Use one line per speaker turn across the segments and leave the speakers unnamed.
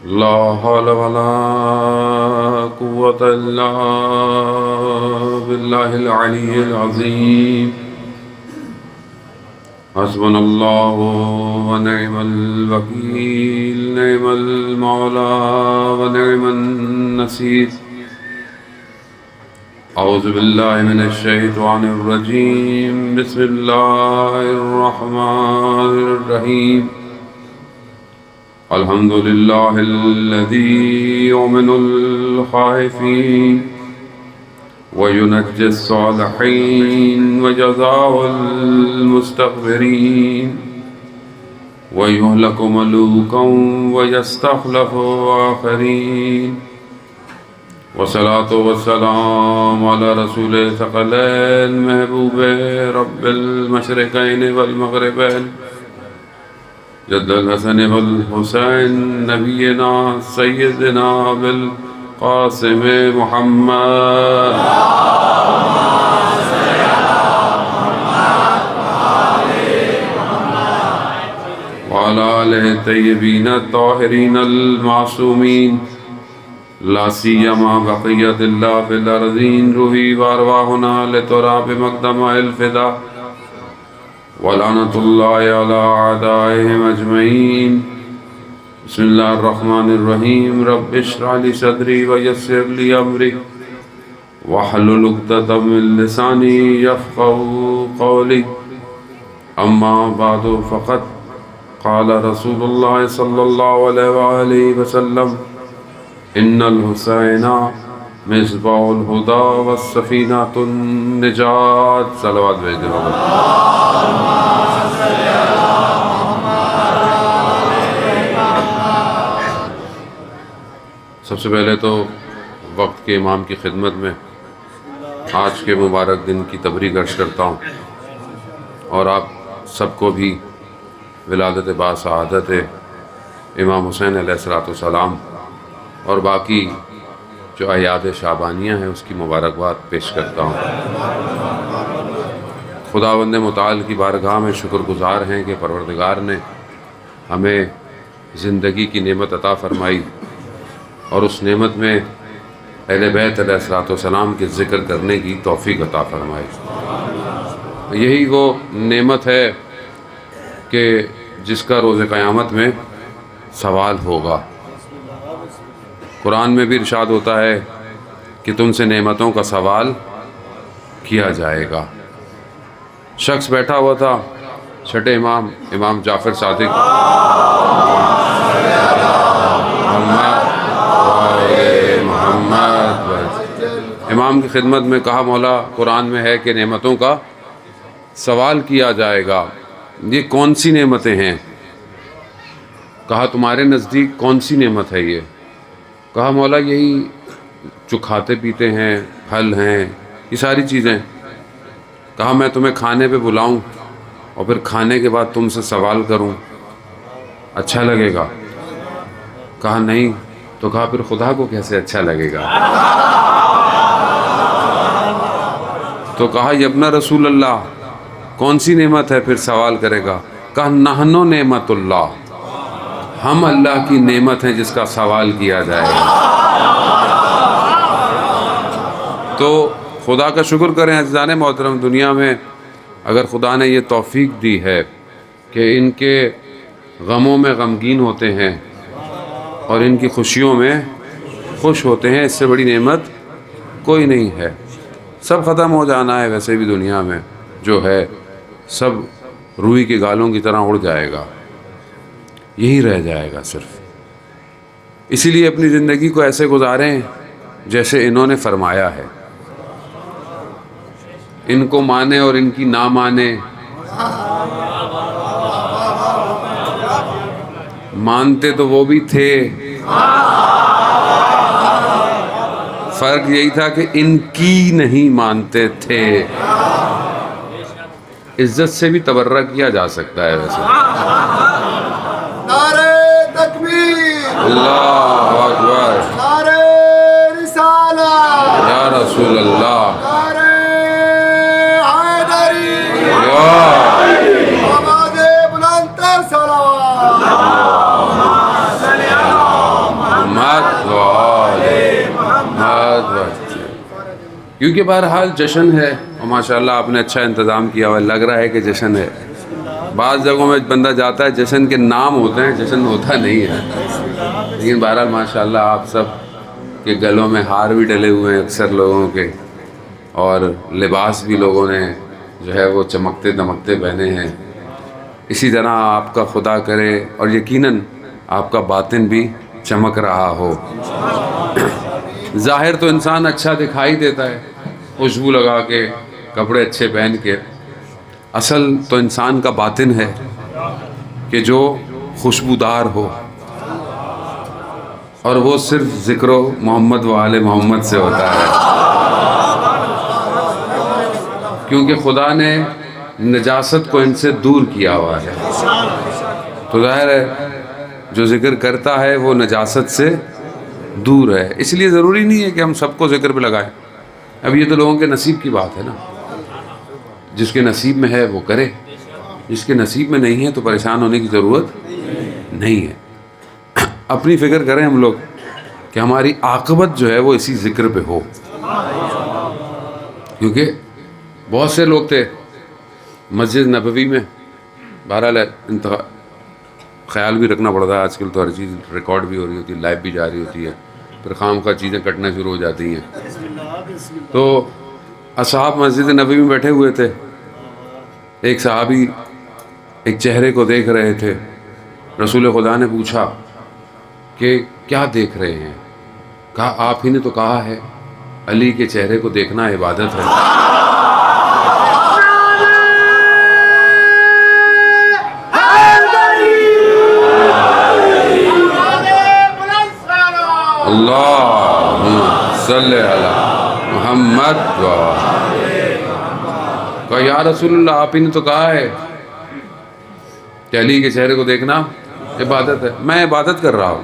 لا حول ولا قوة إلا بالله العلي العظيم حسبنا الله ونعم الوكيل نعم المولى ونعم النصير أعوذ بالله من الشيطان الرجيم بسم الله الرحمن الرحيم الحمد لله الذي يؤمن الخائفين وينجي الصالحين وجزاء المستغفرين ويهلك ملوكا ويستخلف آخرين والصلاة والسلام على رسول ثقلين محبوب رب المشرقين والمغربين جد الحسن والحسين نبينا سيدنا بالقاسم محمد وعلى آله الطيبين الطاهرين المعصومين لا سيما بقية الله في الأرضين روحي وأرواحنا لتراب مقدم الفداء ولعنة الله على أعدائهم أجمعين بسم الله الرحمن الرحيم رب اشرح لي صدري ويسر لي أمري واحلل عقدة من لساني يفقهوا قولي أما بعد فقد قال رسول الله صلى الله عليه وآله وسلم إن الحسين مصباح الهدى والسفينة النجاة صلوات بھیجنے سب سے پہلے تو وقت کے امام کی خدمت میں آج کے مبارک دن کی تبریک عرض کرتا ہوں اور آپ سب کو بھی ولادت باسعادت امام حسین علیہ السلام اور باقی جو اعیاد شعبانیہ ہیں اس کی مبارکباد پیش کرتا ہوں۔ خداوند متعال کی بارگاہ میں شکر گزار ہیں کہ پروردگار نے ہمیں زندگی کی نعمت عطا فرمائی اور اس نعمت میں اہل بیت علیہ السلام کے ذکر کرنے کی توفیق عطا فرمائی۔ یہی وہ نعمت ہے کہ جس کا روز قیامت میں سوال ہوگا۔ قرآن میں بھی ارشاد ہوتا ہے کہ تم سے نعمتوں کا سوال کیا جائے گا۔ شخص بیٹھا ہوا تھا چھٹے امام جعفر صادق امام کی خدمت میں کہا مولا قرآن میں ہے کہ نعمتوں کا سوال کیا جائے گا، یہ کون سی نعمتیں ہیں؟ کہا تمہارے نزدیک کون سی نعمت ہے یہ؟ کہا مولا یہی جو کھاتے پیتے ہیں، پھل ہیں، یہ ساری چیزیں۔ کہا میں تمہیں کھانے پہ بلاؤں اور پھر کھانے کے بعد تم سے سوال کروں، اچھا لگے گا؟ کہا نہیں۔ تو کہا پھر خدا کو کیسے اچھا لگے گا؟ تو کہا یبن رسول اللہ کون سی نعمت ہے پھر سوال کرے گا؟ کہا نحنو نعمت اللہ، ہم اللہ کی نعمت ہیں جس کا سوال کیا جائے گا۔ تو خدا کا شکر کریں عزیزان محترم، دنیا میں اگر خدا نے یہ توفیق دی ہے کہ ان کے غموں میں غمگین ہوتے ہیں اور ان کی خوشیوں میں خوش ہوتے ہیں، اس سے بڑی نعمت کوئی نہیں ہے۔ سب ختم ہو جانا ہے، ویسے بھی دنیا میں جو ہے سب روئی کے گالوں کی طرح اڑ جائے گا، یہی رہ جائے گا صرف۔ اسی لیے اپنی زندگی کو ایسے گزاریں جیسے انہوں نے فرمایا ہے، ان کو مانے اور ان کی نہ مانے، مانتے تو وہ بھی تھے، فرق یہی تھا کہ ان کی نہیں مانتے تھے۔ عزت سے بھی تبرہ کیا جا سکتا ہے ویسے۔ اللہ اکبر، یا رسول اللہ، کیونکہ بہرحال جشن ہے اور ماشاءاللہ آپ نے اچھا انتظام کیا ہوا ہے، لگ رہا ہے کہ جشن ہے. بعض جگہوں میں بندہ جاتا ہے جشن کے نام ہوتے ہیں، جشن ہوتا نہیں ہے. لیکن بہرحال ماشاءاللہ آپ سب کے گلوں میں ہار بھی ڈلے ہوئے ہیں اکثر لوگوں کے، اور لباس بھی لوگوں نے جو ہے وہ چمکتے دمکتے پہنے ہیں. اسی طرح آپ کا خدا کرے اور یقیناً آپ کا باطن بھی چمک رہا ہو. ظاہر تو انسان اچھا دکھائی دیتا ہے خوشبو لگا کے، کپڑے اچھے پہن کے، اصل تو انسان کا باطن ہے کہ جو خوشبودار ہو، اور وہ صرف ذکر و محمد و آل محمد سے ہوتا ہے. کیونکہ خدا نے نجاست کو ان سے دور کیا ہوا ہے. تو ظاہر ہے جو ذکر کرتا ہے وہ نجاست سے دور ہے. اس لیے ضروری نہیں ہے کہ ہم سب کو ذکر پہ لگائیں. اب یہ تو لوگوں کے نصیب کی بات ہے نا، جس کے نصیب میں ہے وہ کرے، جس کے نصیب میں نہیں ہے تو پریشان ہونے کی ضرورت نہیں ہے. اپنی فکر کریں ہم لوگ کہ ہماری عاقبت جو ہے وہ اسی ذکر پہ ہو. کیونکہ بہت سے لوگ تھے مسجد نبوی میں، بہرحال خیال بھی رکھنا پڑتا ہے، آج کل تو ہر چیز ریکارڈ بھی ہو رہی ہوتی ہے، لائیو بھی جاری ہوتی ہے، پھر خام خواہ چیزیں کٹنا شروع ہو جاتی ہیں. تو اصحاب مسجد نبوی میں بیٹھے ہوئے تھے، ایک صحابی ایک چہرے کو دیکھ رہے تھے. رسول خدا نے پوچھا کہ کیا دیکھ رہے ہیں؟ کہا آپ ہی نے تو کہا ہے علی کے چہرے کو دیکھنا عبادت ہے. اللہم صلی علی محمد. کہا یا رسول اللہ آپ ہی نے تو کہا ہے کہ علی کے چہرے کو دیکھنا عبادت ہے. میں عبادت کر رہا ہوں،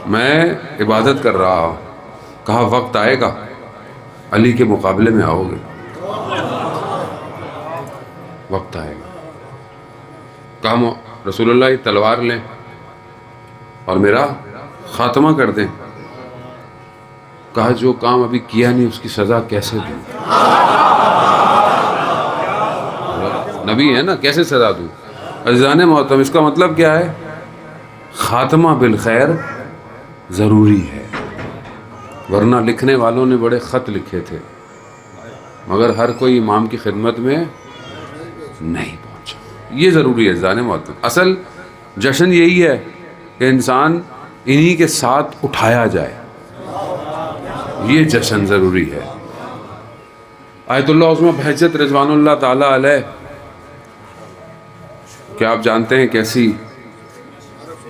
میں عبادت کر رہا ہوں. کہا وقت آئے گا علی کے مقابلے میں آؤ گے، وقت آئے گا. کہا رسول اللہ یہ تلوار لیں اور میرا خاتمہ کر دیں. کہا جو کام ابھی کیا نہیں اس کی سزا کیسے دوں؟ نبی ہے نا، کیسے سزا دوں؟ عزیزان محترم، اس کا مطلب کیا ہے؟ خاتمہ بالخیر ضروری ہے. ورنہ لکھنے والوں نے بڑے خط لکھے تھے مگر ہر کوئی امام کی خدمت میں نہیں پہنچا. یہ ضروری ہے عزیزان محترم. اصل جشن یہی ہے کہ انسان انہی کے ساتھ اٹھایا جائے، یہ جشن ضروری ہے. آیت اللہ عظمہ بہجت رضوان اللہ تعالی علیہ، کیا آپ جانتے ہیں کیسی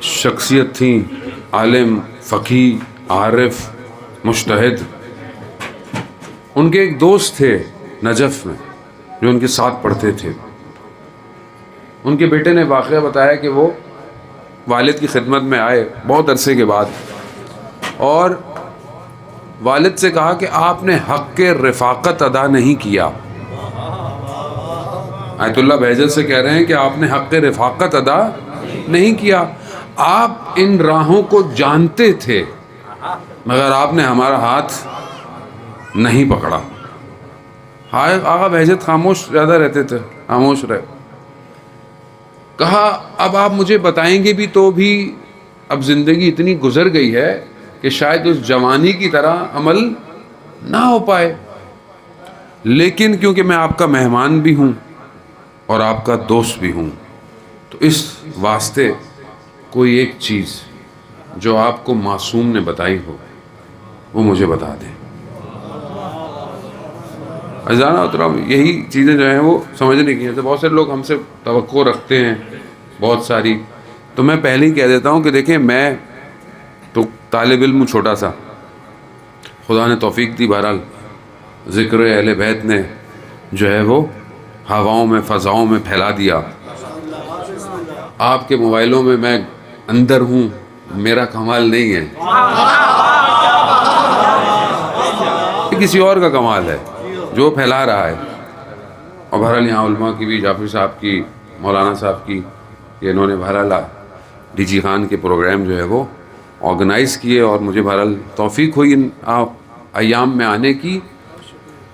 شخصیت تھیں؟ عالم، فقیہ، عارف، مجتہد. ان کے ایک دوست تھے نجف میں جو ان کے ساتھ پڑھتے تھے. ان کے بیٹے نے واقعہ بتایا کہ وہ والد کی خدمت میں آئے بہت عرصے کے بعد، اور والد سے کہا کہ آپ نے حق رفاقت ادا نہیں کیا. آیت اللہ بہجت سے کہہ رہے ہیں کہ آپ نے حق رفاقت ادا نہیں کیا. آپ ان راہوں کو جانتے تھے مگر آپ نے ہمارا ہاتھ نہیں پکڑا. آقا بہجت خاموش زیادہ رہتے تھے، خاموش رہے. کہا اب آپ مجھے بتائیں گے بھی تو بھی اب زندگی اتنی گزر گئی ہے کہ شاید اس جوانی کی طرح عمل نہ ہو پائے، لیکن کیونکہ میں آپ کا مہمان بھی ہوں اور آپ کا دوست بھی ہوں تو اس واسطے کوئی ایک چیز جو آپ کو معصوم نے بتائی ہو وہ مجھے بتا دیں. عزیزان محترم، یہی چیزیں جو ہیں وہ سمجھنے کی ہیں. بہت سے لوگ ہم سے توقع رکھتے ہیں بہت ساری، تو میں پہلے ہی کہہ دیتا ہوں کہ دیکھیں میں تو طالب علم چھوٹا سا، خدا نے توفیق دی، بہرحال ذکر اہل بیت نے جو ہے وہ ہواؤں میں فضاؤں میں پھیلا دیا. آپ کے موبائلوں میں میں اندر ہوں، میرا کمال نہیں ہے، یہ کسی اور کا کمال ہے جو پھیلا رہا ہے. اور بہرحال یہاں علماء کی بھی، جعفری صاحب کی، مولانا صاحب کی، کہ انہوں نے بہرحال ڈی جی خان کے پروگرام جو ہے وہ آرگنائز کیے، اور مجھے بہرحال توفیق ہوئی ایام میں آنے کی.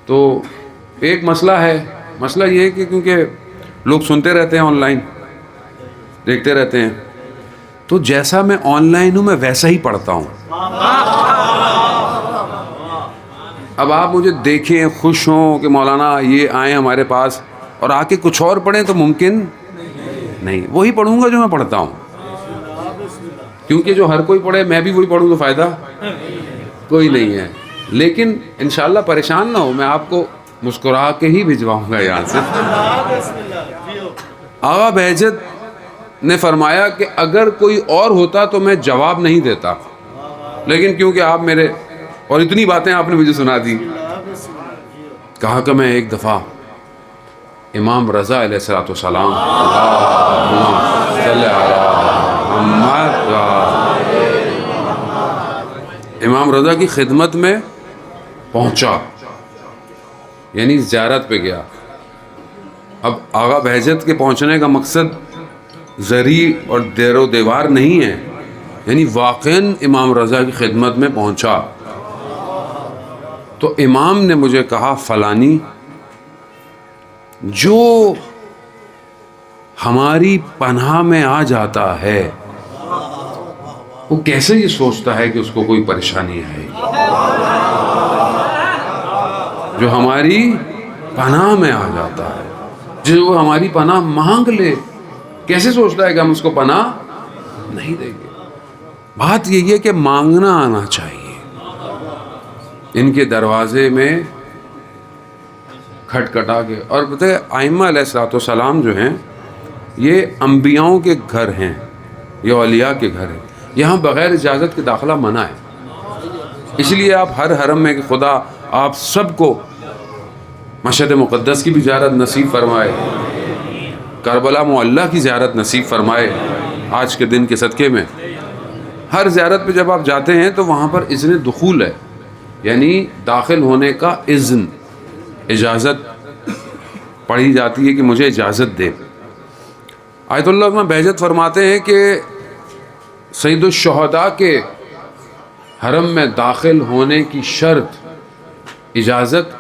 تو ایک مسئلہ ہے، مسئلہ یہ ہے کہ کیونکہ لوگ سنتے رہتے ہیں، آن لائن دیکھتے رہتے ہیں، تو جیسا میں آن لائن ہوں میں ویسا ہی پڑھتا ہوں. اب آپ مجھے دیکھیں، خوش ہوں کہ مولانا یہ آئیں ہمارے پاس اور آ کے کچھ اور پڑھیں تو ممکن نہیں. وہی پڑھوں گا جو میں پڑھتا ہوں، کیونکہ جو ہر کوئی پڑھے میں بھی وہی پڑھوں تو فائدہ کوئی نہیں ہے. لیکن انشاءاللہ پریشان نہ ہو، میں آپ کو مسکرا کے ہی بھجواؤں گا یہاں سے. آغا بہجت نے فرمایا کہ اگر کوئی اور ہوتا تو میں جواب نہیں دیتا، لیکن کیونکہ آپ میرے، اور اتنی باتیں آپ نے مجھے سنا دی. کہا کہ میں ایک دفعہ امام رضا علیہ السلام امام رضا کی خدمت میں پہنچا، یعنی زیارت پہ گیا. اب آغا بہجت کے پہنچنے کا مقصد زری اور دیر و دیوار نہیں ہے، یعنی واقعاً امام رضا کی خدمت میں پہنچا. تو امام نے مجھے کہا فلانی جو ہماری پناہ میں آ جاتا ہے وہ کیسے یہ سوچتا ہے کہ اس کو کوئی پریشانی ہے. جو ہماری پناہ میں آ جاتا ہے، جو ہماری پناہ مانگ لے، کیسے سوچتا ہے کہ ہم اس کو پناہ نہیں دیں گے. بات یہی ہے کہ مانگنا آنا چاہیے. ان کے دروازے میں کھٹکھٹا کے، اور پتہ ہے ائمہ علیہ السلام جو ہیں یہ انبیاؤں کے گھر ہیں، یہ اولیاء کے گھر ہیں. یہاں بغیر اجازت کے داخلہ منع ہے. اس لیے آپ ہر حرم میں کہ خدا آپ سب کو مشہد مقدس کی بھی زیارت نصیب فرمائے، کربلا معلیٰ کی زیارت نصیب فرمائے آج کے دن کے صدقے میں. ہر زیارت پہ جب آپ جاتے ہیں تو وہاں پر اذن دخول ہے، یعنی داخل ہونے کا اذن، اجازت پڑھی جاتی ہے کہ مجھے اجازت دے. آیت اللہ میں بہجت فرماتے ہیں کہ سید الشہداء کے حرم میں داخل ہونے کی شرط اجازت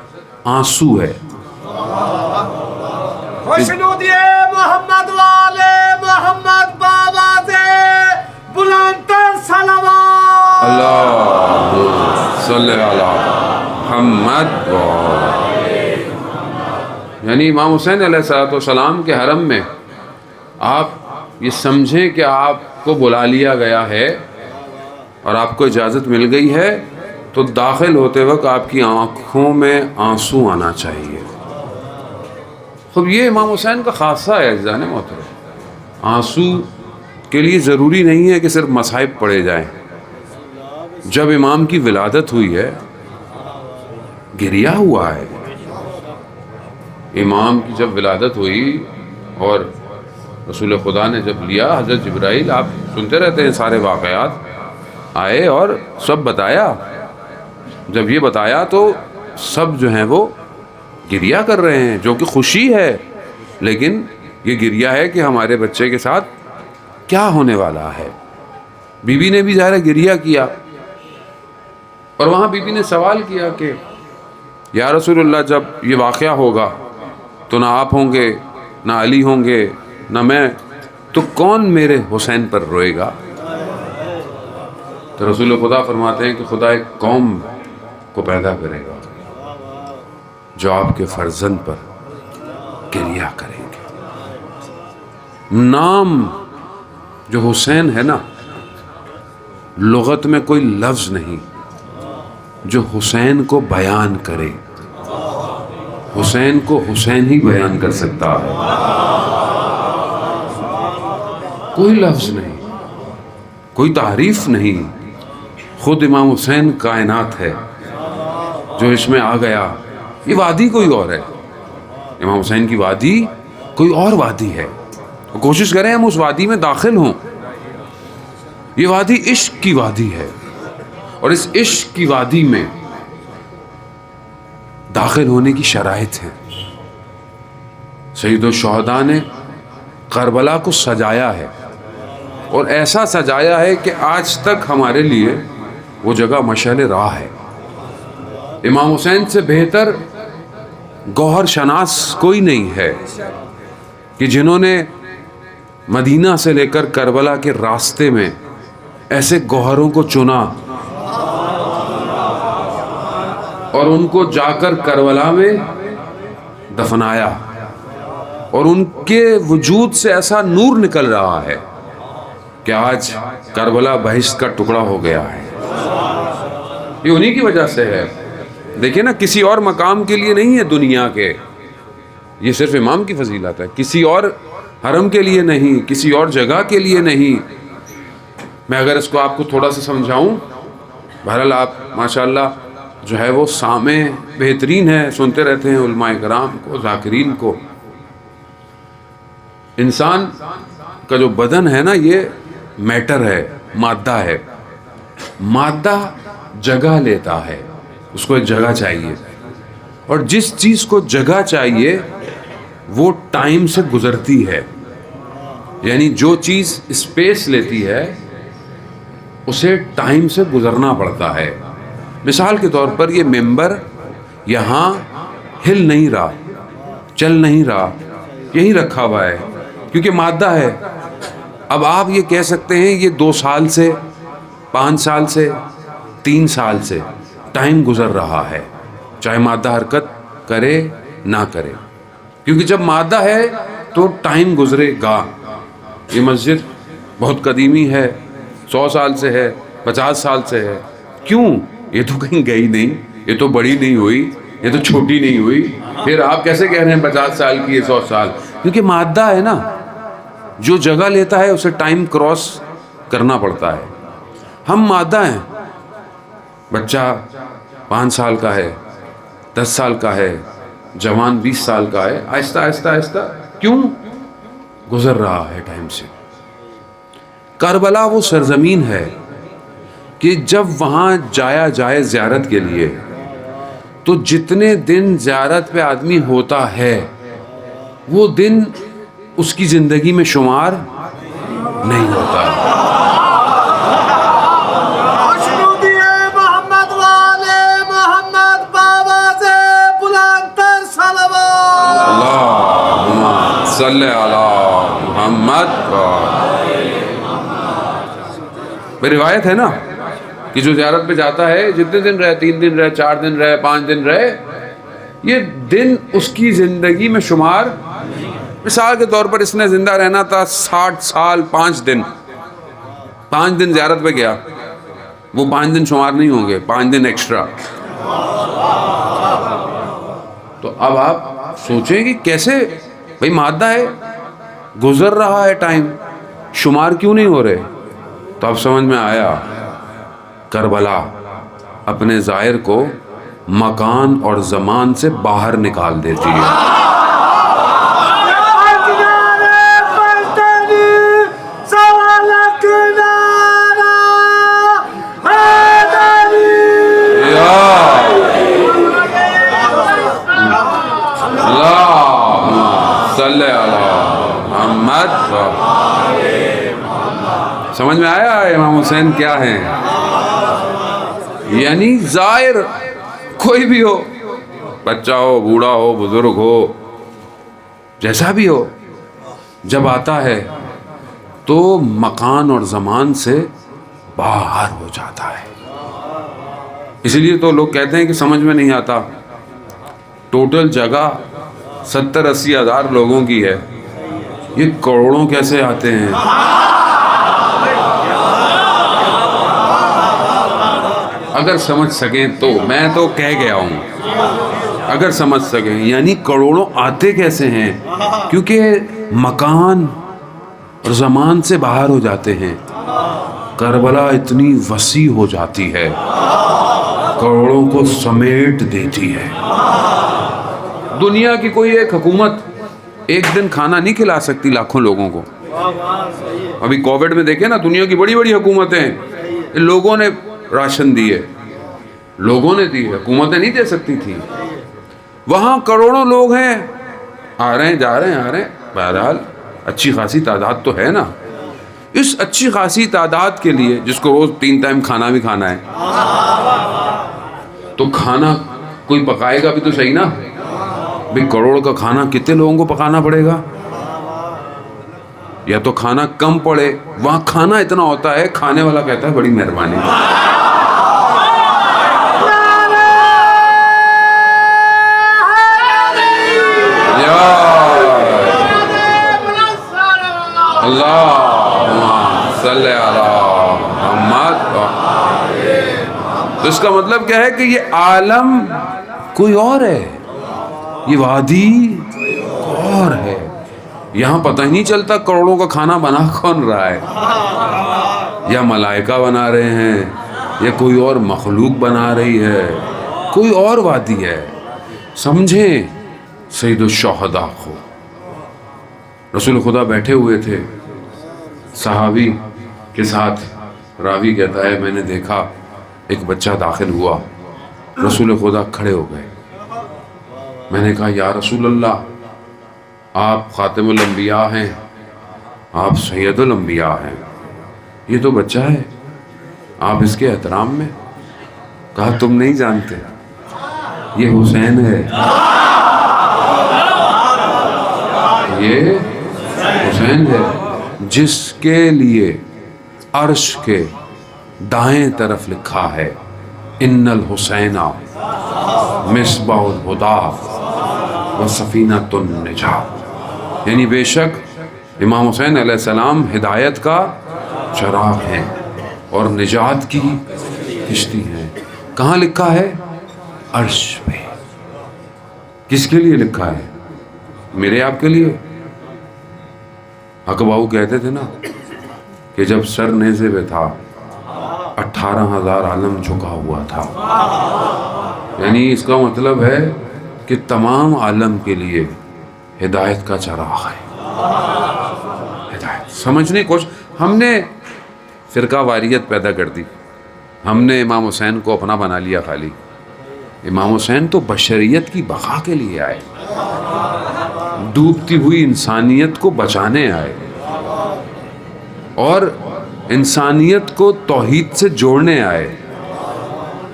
آنسو ہے.
خوشنودیے محمد والے محمد بابا سے بلندتر صلوات.
اللہ صلی علی محمد. یعنی امام حسین علیہ السلام کے حرم میں آپ یہ سمجھیں کہ آپ کو بلا لیا گیا ہے اور آپ کو اجازت مل گئی ہے، تو داخل ہوتے وقت آپ کی آنکھوں میں آنسو آنا چاہیے. خب یہ امام حسین کا خاصہ ہے عزیزان محترم. آنسو کے لیے ضروری نہیں ہے کہ صرف مصائب پڑھے جائیں. جب امام کی ولادت ہوئی ہے گریہ ہوا ہے. امام کی جب ولادت ہوئی اور رسول خدا نے جب لیا، حضرت جبرائیل، آپ سنتے رہتے ہیں سارے واقعات، آئے اور سب بتایا. جب یہ بتایا تو سب جو ہیں وہ گریہ کر رہے ہیں، جو کہ خوشی ہے، لیکن یہ گریہ ہے کہ ہمارے بچے کے ساتھ کیا ہونے والا ہے. بی بی نے بھی ظاہر گریہ کیا، اور وہاں بی بی نے سوال کیا کہ یا رسول اللہ جب یہ واقعہ ہوگا تو نہ آپ ہوں گے، نہ علی ہوں گے، نہ میں، تو کون میرے حسین پر روئے گا؟ تو رسول خدا فرماتے ہیں کہ خدا ایک قوم کو پیدا کرے گا جو آپ کے فرزند پر گریہ کریں گے. نام جو حسین ہے نا، لغت میں کوئی لفظ نہیں جو حسین کو بیان کرے. حسین کو حسین ہی بیان کر سکتا ہے، کوئی لفظ نہیں، کوئی تعریف نہیں. خود امام حسین کائنات ہے جو اس میں آ گیا. یہ وادی کوئی اور ہے، امام حسین کی وادی کوئی اور وادی ہے. کوشش کریں ہم اس وادی میں داخل ہوں. یہ وادی عشق کی وادی ہے، اور اس عشق کی وادی میں داخل ہونے کی شرائط ہیں. سید الشہداء نے کربلا کو سجایا ہے، اور ایسا سجایا ہے کہ آج تک ہمارے لیے وہ جگہ مشعل راہ ہے. امام حسین سے بہتر گوہر شناس کوئی نہیں ہے کہ جنہوں نے مدینہ سے لے کر کربلا کے راستے میں ایسے گوہروں کو چنا اور ان کو جا کر کربلا میں دفنایا، اور ان کے وجود سے ایسا نور نکل رہا ہے کہ آج کربلا بہشت کا ٹکڑا ہو گیا ہے۔ یہ انہی کی وجہ سے ہے۔ دیکھیں نا، کسی اور مقام کے لیے نہیں ہے دنیا کے، یہ صرف امام کی فضیلت ہے، کسی اور حرم کے لیے نہیں، کسی اور جگہ کے لیے نہیں۔ میں اگر اس کو آپ کو تھوڑا سا سمجھاؤں، بہرحال آپ ماشاءاللہ جو ہے وہ سامع بہترین ہے، سنتے رہتے ہیں علماء کرام کو، ذاکرین کو۔ انسان کا جو بدن ہے نا، یہ میٹر ہے، مادہ ہے۔ مادہ جگہ لیتا ہے، اس کو ایک جگہ چاہیے، اور جس چیز کو جگہ چاہیے وہ ٹائم سے گزرتی ہے۔ یعنی جو چیز اسپیس لیتی ہے اسے ٹائم سے گزرنا پڑتا ہے۔ مثال کے طور پر یہ ممبر یہاں ہل نہیں رہا، چل نہیں رہا، یہیں رکھا ہوا ہے کیونکہ مادہ ہے۔ اب آپ یہ کہہ سکتے ہیں یہ 2 سال سے، 5 سال سے، 3 سال سے ٹائم گزر رہا ہے، چاہے مادہ حرکت کرے نہ کرے، کیونکہ جب مادہ ہے تو ٹائم گزرے گا۔ یہ مسجد بہت قدیمی ہے، 100 سال سے ہے، 50 سال سے ہے۔ کیوں؟ یہ تو کہیں گئی نہیں، یہ تو بڑی نہیں ہوئی، یہ تو چھوٹی نہیں ہوئی، پھر آپ کیسے کہہ رہے ہیں 50 سال کی ہے 100 سال؟ کیونکہ مادہ ہے نا، جو جگہ لیتا ہے اسے ٹائم کراس کرنا پڑتا ہے۔ ہم مادہ ہیں، بچہ 5 سال کا ہے، 10 سال کا ہے، جوان 20 سال کا ہے، آہستہ آہستہ آہستہ کیوں گزر رہا ہے ٹائم سے۔ کربلا وہ سرزمین ہے کہ جب وہاں جایا جائے زیارت کے لیے تو جتنے دن زیارت پہ آدمی ہوتا ہے وہ دن اس کی زندگی میں شمار نہیں ہوتا۔
محمد والے محمد بابا سے بلند تر صلوات۔
اللہم صلی علی محمد۔ روایت ہے نا کہ جو زیارت پہ جاتا ہے جتنے دن رہے، 3 دن رہے، 4 دن رہے، 5 دن رہے، یہ دن اس کی زندگی میں شمار۔ مثال کے طور پر اس نے زندہ رہنا تھا 60 سال 5 دن، 5 دن زیارت پہ گیا، وہ 5 دن شمار نہیں ہوں گے، 5 دن ایکسٹرا۔ تو اب آپ سوچیں کہ کیسے، بھئی مادہ ہے، گزر رہا ہے ٹائم، شمار کیوں نہیں ہو رہے؟ تو اب سمجھ میں آیا، کربلا اپنے ظاہر کو مکان اور زمان سے باہر نکال دیتی ہے۔ صلی اللہ محمد۔ سمجھ میں آیا امام حسین کیا ہیں؟ یعنی ظاہر کوئی بھی ہو، بچہ ہو، بوڑھا ہو، بزرگ ہو، جیسا بھی ہو، جب آتا ہے تو مکان اور زمان سے باہر ہو جاتا ہے۔ اسی لیے تو لوگ کہتے ہیں کہ سمجھ میں نہیں آتا، ٹوٹل جگہ 70-80 ہزار لوگوں کی ہے، یہ کروڑوں کیسے آتے ہیں؟ اگر سمجھ سکیں تو، میں تو کہہ گیا ہوں، اگر سمجھ سکیں یعنی کروڑوں آتے کیسے ہیں؟ کیونکہ مکان اور زمان سے باہر ہو جاتے ہیں۔ کربلا اتنی وسیع ہو جاتی ہے، کروڑوں کو سمیٹ دیتی ہے۔ دنیا کی کوئی ایک حکومت ایک دن کھانا نہیں کھلا سکتی لاکھوں لوگوں کو۔ ابھی کووڈ میں دیکھیں نا، دنیا کی بڑی بڑی حکومتیں، لوگوں نے راشن دیے، لوگوں نے دی، حکومتیں نہیں دے سکتی تھی۔ وہاں کروڑوں لوگ ہیں، آ رہے ہیں جا رہے ہیں آ رہے ہیں، بہرحال اچھی خاصی تعداد تو ہے نا۔ اس اچھی خاصی تعداد کے لیے، جس کو روز 3 ٹائم کھانا بھی کھانا ہے، تو کھانا کوئی پکائے گا بھی تو صحیح نا بھئی، کروڑ کا کھانا کتنے لوگوں کو پکانا پڑے گا؟ یا تو کھانا کم پڑے، وہاں کھانا اتنا ہوتا ہے کھانے والا کہتا ہے بڑی مہربانی. اللہم صلی علی محمد. تو اس کا مطلب کیا ہے کہ یہ عالم کوئی اور ہے، یہ وادی کوئی اور ہے. یہاں پتہ ہی نہیں چلتا کروڑوں کا کھانا بنا کون رہا ہے، یا ملائکہ بنا رہے ہیں یا کوئی اور مخلوق بنا رہی ہے، کوئی اور وادی ہے. سمجھیں سید الشہداء کو. رسول خدا بیٹھے ہوئے تھے صحابی کے ساتھ، راوی کہتا ہے میں نے دیکھا ایک بچہ داخل ہوا، رسول خدا کھڑے ہو گئے. میں نے کہا یا رسول اللہ، آپ خاتم الانبیاء ہیں، آپ سید الانبیاء ہیں، یہ تو بچہ ہے، آپ اس کے احترام میں. کہا تم نہیں جانتے، یہ حسین ہے، یہ حسین ہے جس کے لیے عرش کے دائیں طرف لکھا ہے ان الحسین مصباح الہدی و سفینۃ النجات. یعنی بے شک امام حسین علیہ السلام ہدایت کا چراغ ہیں اور نجات کی کشتی ہیں. کہاں لکھا ہے؟ عرش پہ. کس کے لیے لکھا ہے؟ میرے آپ کے لیے. حق بابو کہتے تھے نا کہ جب سر نیزے پہ تھا 18,000 عالم جھکا ہوا تھا. یعنی اس کا مطلب ہے کہ تمام عالم کے لیے ہدایت کا چراغ ہے. ہدایت سمجھنے کی کوشش. ہم نے فرقہ واریت پیدا کر دی، ہم نے امام حسین کو اپنا بنا لیا. خالی امام حسین تو بشریت کی بقا کے لیے آئے، ڈوبتی ہوئی انسانیت کو بچانے آئے اور انسانیت کو توحید سے جوڑنے آئے.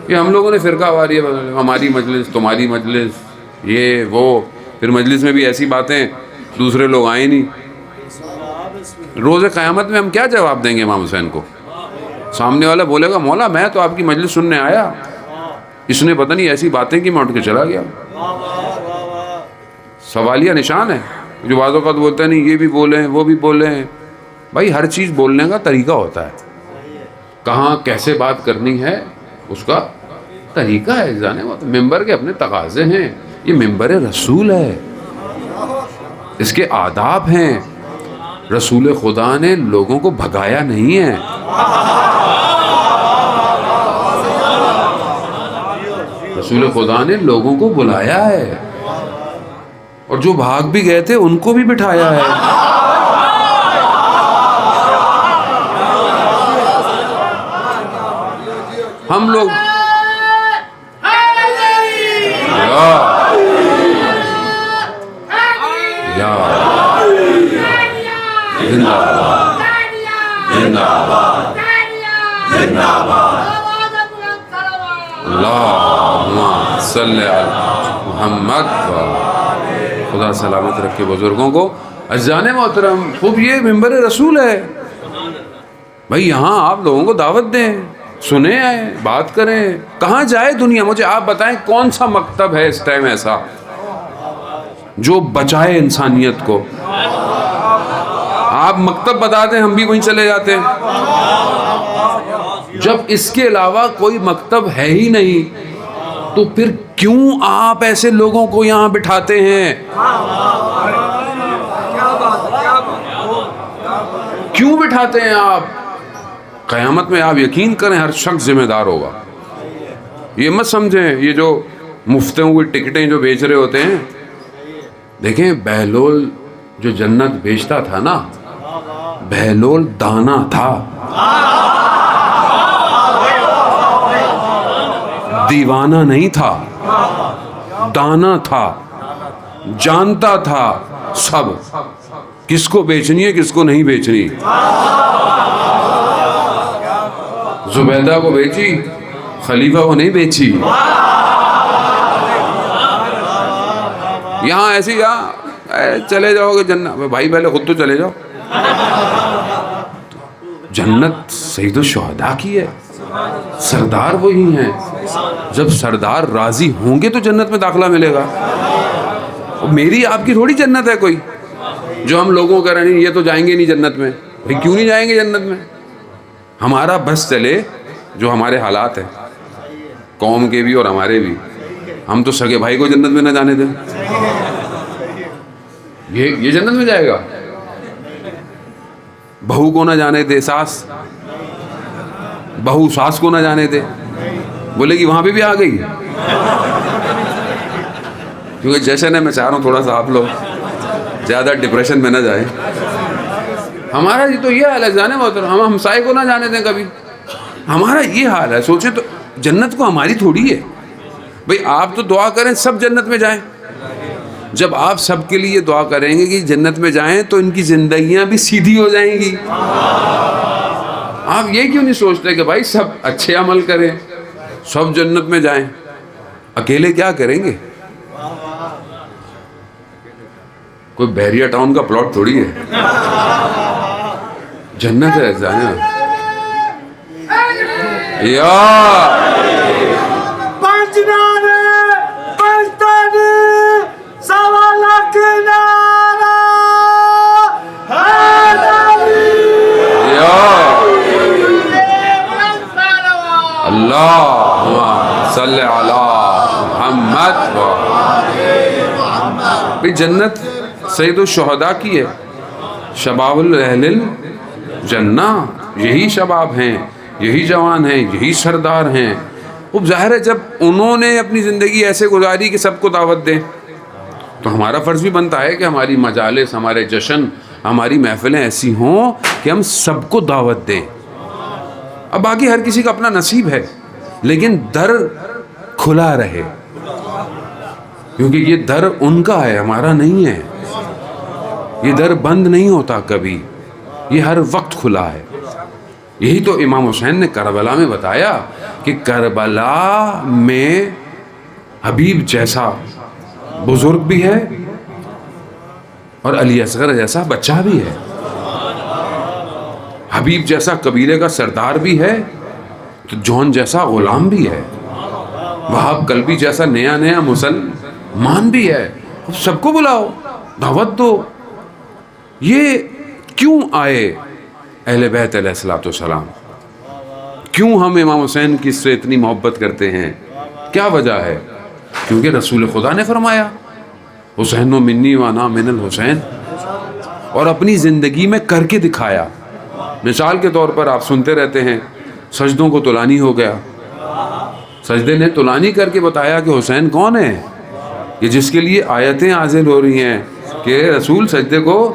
کہ ہم لوگوں نے فرقہ واریت، ہماری مجلس تمہاری مجلس، یہ وہ، پھر مجلس میں بھی ایسی باتیں دوسرے لوگ آئیں نہیں. روز قیامت میں ہم کیا جواب دیں گے امام حسین کو؟ سامنے والا بولے گا مولا میں تو آپ کی مجلس سننے آیا، اس نے پتہ نہیں ایسی باتیں کی میں اٹھ کے چلا گیا. سوالیہ نشان ہے. جو بعض اوقات بولتے ہیں نہیں یہ بھی بولے ہیں وہ بھی بولے ہیں. بھائی ہر چیز بولنے کا طریقہ ہوتا ہے، کہاں کیسے بات کرنی ہے اس کا طریقہ ہے. جانے ممبر کے اپنے تقاضے ہیں، یہ ممبر رسول ہے، اس کے آداب ہیں. رسول خدا نے لوگوں کو بھگایا نہیں ہے، رسول خدا نے لوگوں کو بلایا ہے، اور جو بھاگ بھی گئے تھے ان کو بھی بٹھایا ہے. ہم لوگ اللہم صلی علی محمد. خدا سلامت رکھے بزرگوں کو. عزیزان محترم، خوب یہ ممبر رسول ہے. بھائی یہاں آپ لوگوں کو دعوت دیں، سنیں، آئیں، بات کریں. کہاں جائے دنیا؟ مجھے آپ بتائیں کون سا مکتب ہے اس ٹائم ایسا جو بچائے انسانیت کو؟ آپ مکتب بتا دیں ہم بھی وہیں چلے جاتے ہیں. جب اس کے علاوہ کوئی مکتب ہے ہی نہیں تو پھر کیوں آپ ایسے لوگوں کو یہاں بٹھاتے ہیں؟ کیوں بٹھاتے ہیں آپ؟ قیامت میں آپ یقین کریں ہر شخص ذمہ دار ہوگا. یہ مت سمجھیں یہ جو مفتوں کی ٹکٹیں جو بیچ رہے ہوتے ہیں. دیکھیں بہلول جو جنت بیچتا تھا نا، بہلول دانا تھا، دیوانہ نہیں تھا، دانا تھا، جانتا تھا سب کس کو بیچنی ہے کس کو نہیں بیچنی. زبیدہ کو بیچی، خلیفہ کو نہیں بیچی. یہاں ایسی چلے جاؤ گے جنت، بھائی پہلے خود تو چلے جاؤ. جنت سید الشہداء کی ہے، سردار وہی ہیں. جب سردار راضی ہوں گے تو جنت میں داخلہ ملے گا. میری آپ کی تھوڑی جنت ہے کوئی جو ہم لوگوں کا رہے یہ تو جائیں گے نہیں جنت میں. بھائی کیوں نہیں جائیں گے جنت میں؟ ہمارا بس چلے جو ہمارے حالات ہیں قوم کے بھی اور ہمارے بھی. ہم تو سگے بھائی کو جنت میں نہ جانے دیں. یہ جنت میں جائے گا؟ بہو کو نہ جانے دے ساس، بہو ساس کو نہ جانے دے، بولے گی وہاں پہ بھی آ گئی. کیونکہ جشن ہے، میں چاہ رہا ہوں تھوڑا سا آپ لوگ زیادہ ڈپریشن میں نہ جائیں. ہمارا تو یہ حال ہے جانے محترم، ہم ہمسائے کو نہ جانے دیں کبھی. ہمارا یہ حال ہے. سوچیں تو جنت کو ہماری تھوڑی ہے. بھئی آپ تو دعا کریں سب جنت میں جائیں. جب آپ سب کے لیے دعا کریں گے کہ جنت میں جائیں تو ان کی زندگیاں بھی سیدھی ہو جائیں گی. آپ یہ کیوں نہیں سوچتے کہ بھائی سب اچھے عمل کریں، سب جنت میں جائیں؟ اکیلے کیا کریں گے؟ کوئی بحریہ ٹاؤن کا پلاٹ تھوڑی ہے، جنت ہے جانا. یا اللہ صلی علی محمد. بھی جنت سید الشہداء کی ہے، شباب اہل الجنہ. یہی شباب ہیں، یہی جوان ہیں، یہی سردار ہیں. اب ظاہر ہے جب انہوں نے اپنی زندگی ایسے گزاری کہ سب کو دعوت دیں تو ہمارا فرض بھی بنتا ہے کہ ہماری مجالس، ہمارے جشن، ہماری محفلیں ایسی ہوں کہ ہم سب کو دعوت دیں. اب باقی ہر کسی کا اپنا نصیب ہے، لیکن در کھلا رہے، کیونکہ یہ در ان کا ہے، ہمارا نہیں ہے. یہ در بند نہیں ہوتا کبھی، یہ ہر وقت کھلا ہے. یہی تو امام حسین نے کربلا میں بتایا کہ کربلا میں حبیب جیسا بزرگ بھی ہے اور علی اصغر جیسا بچہ بھی ہے. حبیب جیسا قبیلے کا سردار بھی ہے تو جون جیسا غلام بھی ہے. وہاب قلبی جیسا نیا نیا مسلمان بھی ہے. سب کو بلاؤ، دعوت دو. یہ کیوں آئے اہل بیت علیہ الصلوۃ والسلام؟ کیوں ہم امام حسین کی سے اتنی محبت کرتے ہیں؟ کیا وجہ ہے؟ کیونکہ رسول خدا نے فرمایا حسین و منی و انا من الحسین، اور اپنی زندگی میں کر کے دکھایا. مثال کے طور پر آپ سنتے رہتے ہیں سجدوں کو طولانی ہو گیا. سجدے نے طولانی کر کے بتایا کہ حسین کون ہے، کہ جس کے لیے آیتیں نازل ہو رہی ہیں کہ رسول سجدے کو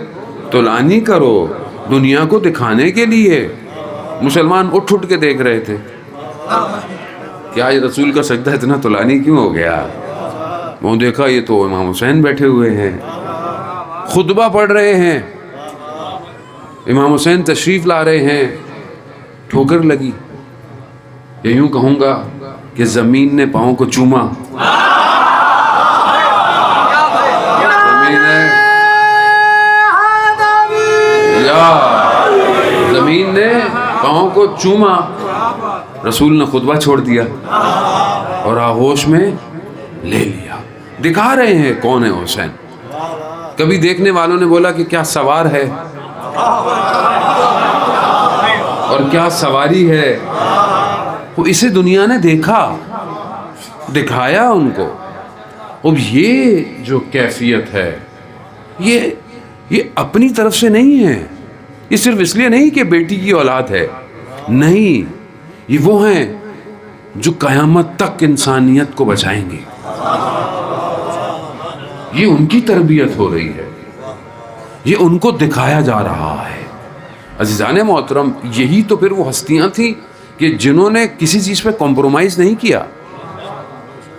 طولانی کرو، دنیا کو دکھانے کے لیے. مسلمان اٹھ اٹھ کے دیکھ رہے تھے کہ آج رسول کا سجدہ اتنا طولانی کیوں ہو گیا. وہ دیکھا یہ تو امام حسین بیٹھے ہوئے ہیں، خطبہ پڑھ رہے ہیں، امام حسین تشریف لا رہے ہیں. ٹھوکر لگی. یا یوں کہوں گا کہ زمین نے پاؤں کو چوما. زمین نے پاؤں کو چوما. رسول نے خطبہ چھوڑ دیا اور آغوش میں لے لیا. دکھا رہے ہیں کون ہے حسین. کبھی دیکھنے والوں نے بولا کہ کیا سوار ہے اور کیا سواری ہے. وہ اسے دنیا نے دیکھا، دکھایا ان کو. اب یہ جو کیفیت ہے یہ اپنی طرف سے نہیں ہے. یہ صرف اس لیے نہیں کہ بیٹی کی اولاد ہے، نہیں، یہ وہ ہیں جو قیامت تک انسانیت کو بچائیں گے. یہ ان کی تربیت ہو رہی ہے، یہ ان کو دکھایا جا رہا ہے. عزیزان محترم، یہی تو پھر وہ ہستیاں تھیں کہ جنہوں نے کسی چیز پہ کمپرومائز نہیں کیا.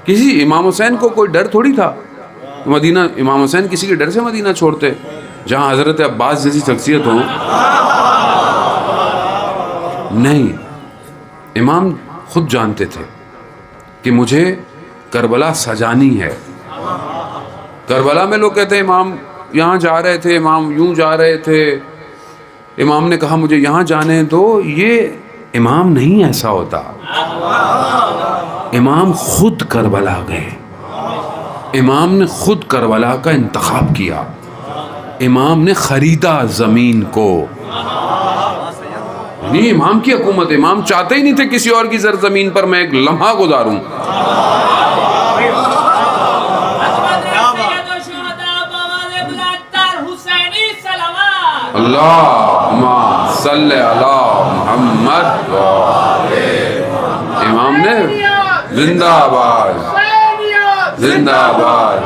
کسی امام حسین کو کوئی ڈر تھوڑی تھا. مدینہ امام حسین کسی کے ڈر سے مدینہ چھوڑتے جہاں حضرت عباس جیسی شخصیت ہو؟ نہیں. امام خود جانتے تھے کہ مجھے کربلا سجانی ہے. کربلا میں لوگ کہتے ہیں امام یہاں جا رہے تھے، امام یوں جا رہے تھے، امام نے کہا مجھے یہاں جانے دو. یہ امام نہیں ایسا ہوتا. امام خود کربلا گئے، امام نے خود کربلا کا انتخاب کیا، امام نے خریدا زمین کو. نہیں امام کی حکومت، امام چاہتے ہی نہیں تھے کسی اور کی زرزمین پر میں ایک لمحہ گزاروں. اللہم صلی علی محمد. امام نے زندہ آباد، زندہ آباد،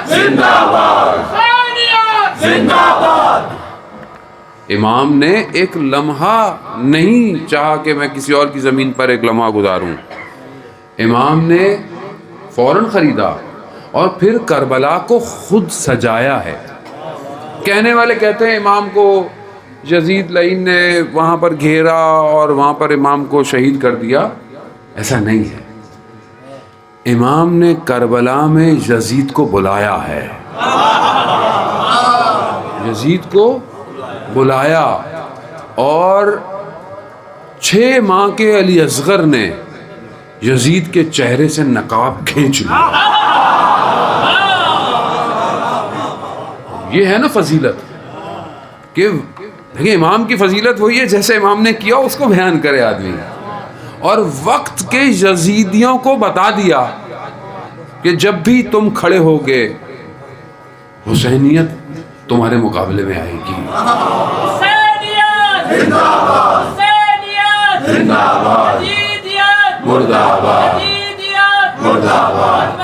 زندہ آباد، زندہ آباد. امام نے ایک لمحہ نہیں چاہا کہ میں کسی اور کی زمین پر ایک لمحہ گزاروں. امام نے فوراً خریدا اور پھر کربلا کو خود سجایا ہے. کہنے والے کہتے ہیں امام کو یزید لعین نے وہاں پر گھیرا اور وہاں پر امام کو شہید کر دیا. ایسا نہیں ہے. امام نے کربلا میں یزید کو بلایا ہے، یزید کو بلایا، اور 6 ماہ کے علی اصغر نے یزید کے چہرے سے نقاب کھینچ لیا. یہ ہے نا فضیلت، کہ دیکھیں امام کی فضیلت وہی ہے جیسے امام نے کیا اس کو بیان کرے آدمی. اور وقت کے یزیدیوں کو بتا دیا کہ جب بھی تم کھڑے ہوگے حسینیت تمہارے مقابلے میں آئے گی. زندہ آباد، مردہ آباد، مردہ آباد.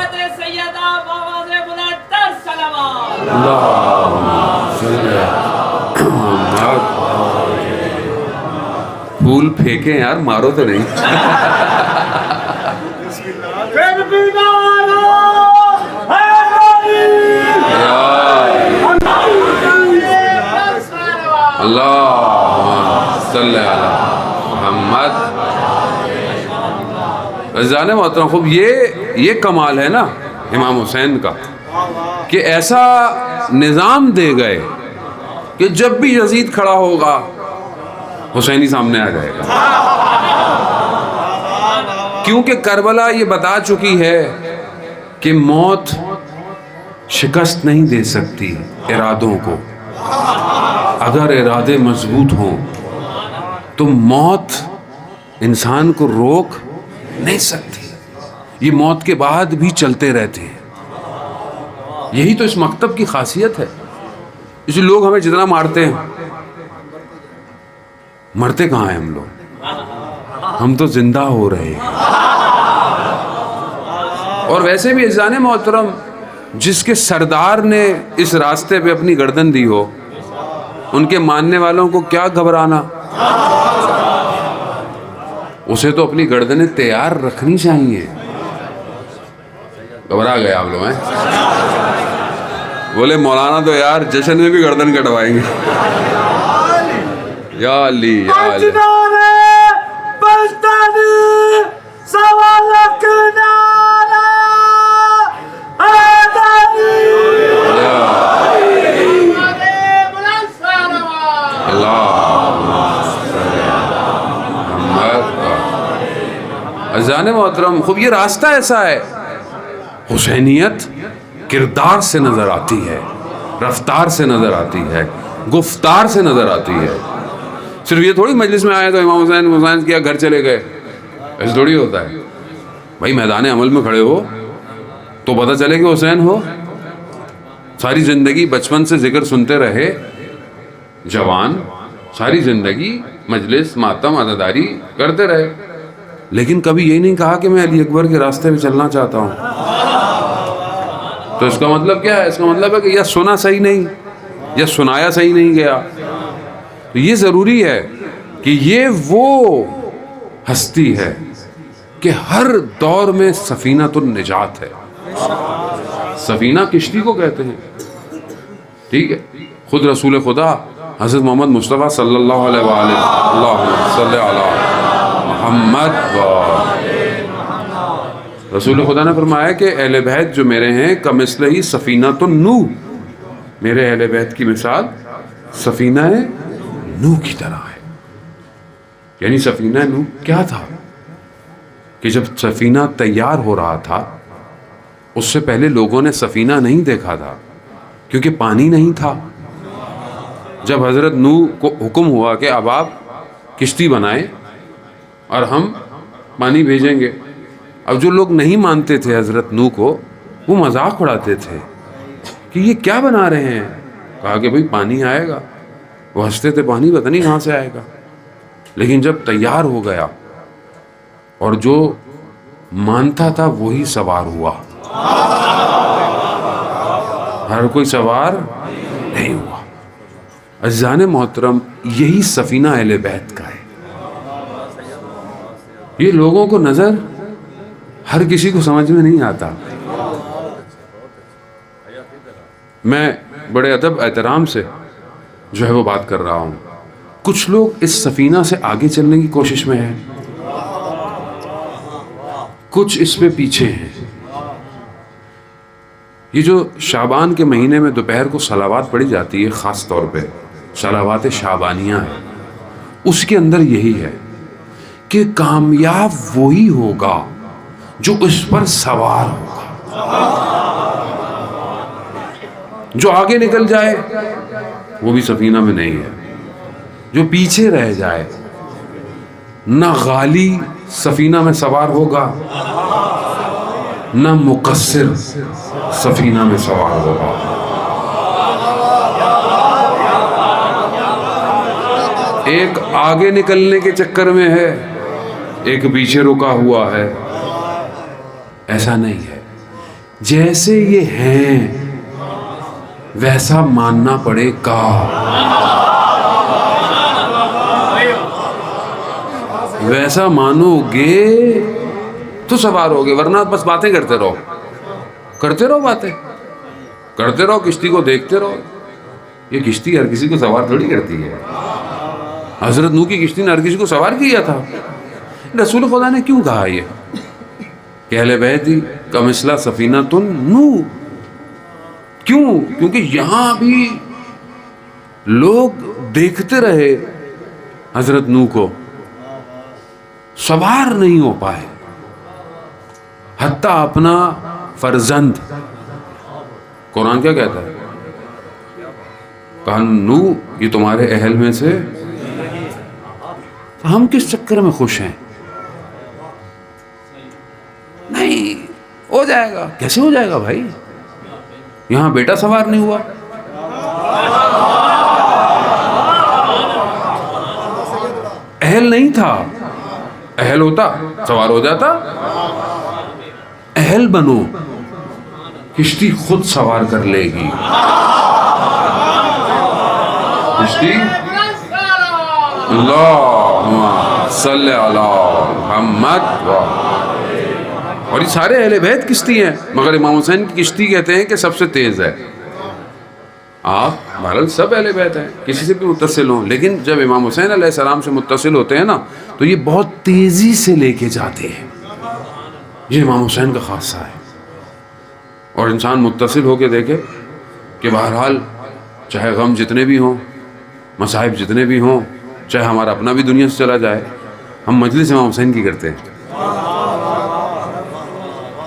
پھول پھینکیں یار، مارو تو نہیں. اللہ صلی علی محمد. عزیزان محترم، خوب یہ کمال ہے نا امام حسین کا کہ ایسا نظام دے گئے کہ جب بھی یزید کھڑا ہوگا حسینی سامنے آ جائے گا. کیونکہ کربلا یہ بتا چکی ہے کہ موت شکست نہیں دے سکتی ارادوں کو. اگر ارادے مضبوط ہوں تو موت انسان کو روک نہیں سکتی. یہ موت کے بعد بھی چلتے رہتے ہیں. یہی تو اس مکتب کی خاصیت ہے. اس لیے لوگ ہمیں جتنا مارتے ہیں، مرتے کہاں ہیں ہم لوگ؟ ہم تو زندہ ہو رہے ہیں. اور ویسے بھی عزیزان محترم، جس کے سردار نے اس راستے پہ اپنی گردن دی ہو، ان کے ماننے والوں کو کیا گھبرانا؟ اسے تو اپنی گردنیں تیار رکھنی چاہیے. گھبرا گئے آپ لوگ ہیں؟ بولے مولانا تو یار جشن میں بھی گردن کٹوائیں گے. یا علی یا علی. عزیزان محترم، خوب یہ راستہ ایسا ہے. حسینیت کردار سے نظر آتی ہے، رفتار سے نظر آتی ہے، گفتار سے نظر آتی ہے. صرف یہ تھوڑی مجلس میں آئے تو امام حسین کیا گھر چلے گئے، ایسا تھوڑی ہوتا ہے. بھائی میدان عمل میں کھڑے ہو تو پتہ چلے کہ حسین ہو. ساری زندگی بچپن سے ذکر سنتے رہے جوان، ساری زندگی مجلس ماتم عزاداری کرتے رہے، لیکن کبھی یہ نہیں کہا کہ میں علی اکبر کے راستے پہ چلنا چاہتا ہوں. تو اس کا مطلب کیا ہے؟ اس کا مطلب ہے کہ یا سنا صحیح نہیں یا سنایا صحیح نہیں گیا. تو یہ ضروری ہے کہ یہ وہ ہستی ہے کہ ہر دور میں سفینۃ النجات ہے. سفینہ کشتی کو کہتے ہیں، ٹھیک ہے. خود رسول خدا حضرت محمد مصطفیٰ صلی اللہ علیہ وآلہ اللہم صلی علی محمد رسول خدا نے فرمایا کہ اہل بیت جو میرے ہیں کمثلہ سفینۃ النوح، میرے اہل بیت کی مثال سفینہ نوح کی طرح ہے۔ یعنی سفینہ نوح کیا تھا کہ جب سفینہ تیار ہو رہا تھا اس سے پہلے لوگوں نے سفینہ نہیں دیکھا تھا کیونکہ پانی نہیں تھا۔ جب حضرت نوح کو حکم ہوا کہ اب آپ کشتی بنائیں اور ہم پانی بھیجیں گے، اب جو لوگ نہیں مانتے تھے حضرت نوح کو وہ مذاق اڑاتے تھے کہ یہ کیا بنا رہے ہیں۔ کہا کہ بھئی پانی آئے گا، وہ ہنستے تھے پانی پتہ نہیں کہاں سے آئے گا۔ لیکن جب تیار ہو گیا اور جو مانتا تھا وہی سوار ہوا، ہر کوئی سوار نہیں ہوا۔ عزیزان محترم، یہی سفینہ اہل بیت کا ہے۔ یہ لوگوں کو نظر ہر کسی کو سمجھ میں نہیں آتا۔ میں بڑے ادب احترام سے جو ہے وہ بات کر رہا ہوں۔ کچھ لوگ اس سفینہ سے آگے چلنے کی کوشش میں ہیں، کچھ اس پہ پیچھے ہیں۔ یہ جو شعبان کے مہینے میں دوپہر کو صلوات پڑھی جاتی ہے، خاص طور پہ صلوات شعبانیہ ہیں، اس کے اندر یہی ہے کہ کامیاب وہی ہوگا جو اس پر سوار ہوگا۔ جو آگے نکل جائے وہ بھی سفینہ میں نہیں ہے، جو پیچھے رہ جائے نہ غالی سفینہ میں سوار ہوگا نہ مقصر سفینہ میں سوار ہوگا۔ ایک آگے نکلنے کے چکر میں ہے، ایک پیچھے رکا ہوا ہے۔ ایسا نہیں ہے، جیسے یہ ہیں ویسا ماننا پڑے گا۔ ویسا مانو گے تو سوار ہوگے، ورنہ بس باتیں کرتے رہو باتیں کرتے رہو، کشتی کو دیکھتے رہو۔ یہ کشتی ہر کسی کو سوار تھوڑی کرتی ہے۔ حضرت نوح کی کشتی نے ہر کسی کو سوار کیا تھا۔ رسول خدا نے کیوں کہا یہ کہ اہل بیت کمثلہ سفینۃ النوح؟ کیوں؟ کیونکہ یہاں بھی لوگ دیکھتے رہے حضرت نوح کو، سوار نہیں ہو پائے۔ حتیٰ اپنا فرزند، قرآن کیا کہتا ہے؟ کہا نوح یہ تمہارے اہل میں سے، ہم کس چکر میں خوش ہیں؟ نہیں ہو جائے گا۔ کیسے ہو جائے گا بھائی؟ یہاں بیٹا سوار نہیں ہوا، اہل نہیں تھا۔ اہل ہوتا سوار ہو جاتا۔ اہل بنو، کشتی خود سوار کر لے گی۔ کشتی اللہم صلی علی محمد۔ اور یہ سارے اہل بیت کشتی ہیں، مگر امام حسین کی کشتی کہتے ہیں کہ سب سے تیز ہے۔ آپ بہرحال سب اہل بیت ہیں، کسی سے بھی متصل ہوں، لیکن جب امام حسین علیہ السلام سے متصل ہوتے ہیں نا تو یہ بہت تیزی سے لے کے جاتے ہیں۔ یہ امام حسین کا خاصہ ہے۔ اور انسان متصل ہو کے دیکھے کہ بہرحال چاہے غم جتنے بھی ہوں، مصائب جتنے بھی ہوں، چاہے ہمارا اپنا بھی دنیا سے چلا جائے، ہم مجلس امام حسین کی کرتے ہیں۔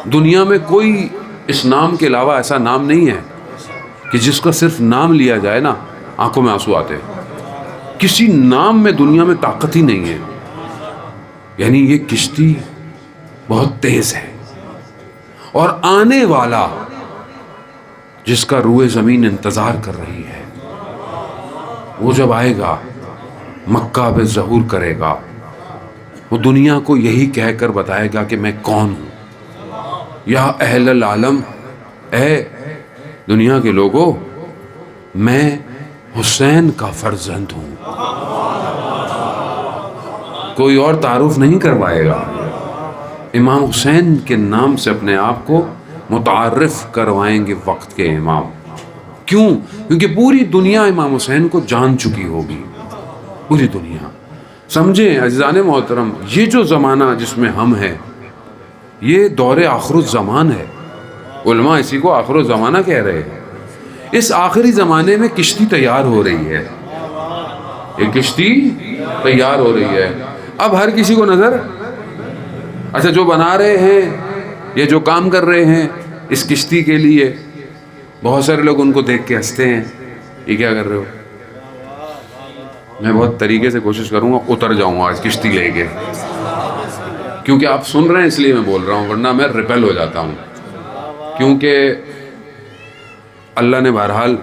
دنیا میں کوئی اس نام کے علاوہ ایسا نام نہیں ہے کہ جس کا صرف نام لیا جائے نا آنکھوں میں آنسو آتے ہیں۔ کسی نام میں دنیا میں طاقت ہی نہیں ہے۔ یعنی یہ کشتی بہت تیز ہے، اور آنے والا جس کا روح زمین انتظار کر رہی ہے، وہ جب آئے گا مکہ پہ ظہور کرے گا، وہ دنیا کو یہی کہہ کر بتائے گا کہ میں کون ہوں۔ یا اہل العالم، اے دنیا کے لوگوں، میں حسین کا فرزند ہوں۔ کوئی اور تعارف نہیں کروائے گا، امام حسین کے نام سے اپنے آپ کو متعارف کروائیں گے وقت کے امام۔ کیوں؟ کیونکہ پوری دنیا امام حسین کو جان چکی ہوگی، پوری دنیا۔ سمجھیں عزیزان محترم، یہ جو زمانہ جس میں ہم ہیں، یہ دور آخر الزمان ہے. علماء اسی کو آخر الزمانہ کہہ رہے ہیں. اس آخری زمانے میں کشتی تیار ہو رہی ہے. یہ کشتی تیار ہو رہی ہے. اب ہر کسی کو نظر، اچھا جو بنا رہے ہیں یہ جو کام کر رہے ہیں اس کشتی کے لیے، بہت سارے لوگ ان کو دیکھ کے ہنستے ہیں، یہ کیا کر رہے ہو. میں بہت طریقے سے کوشش کروں گا اتر جاؤں گا آج کشتی لے کے، کیونکہ آپ سن رہے ہیں اس لیے میں بول رہا ہوں، ورنہ میں ریپیل ہو جاتا ہوں. کیونکہ اللہ نے بہرحال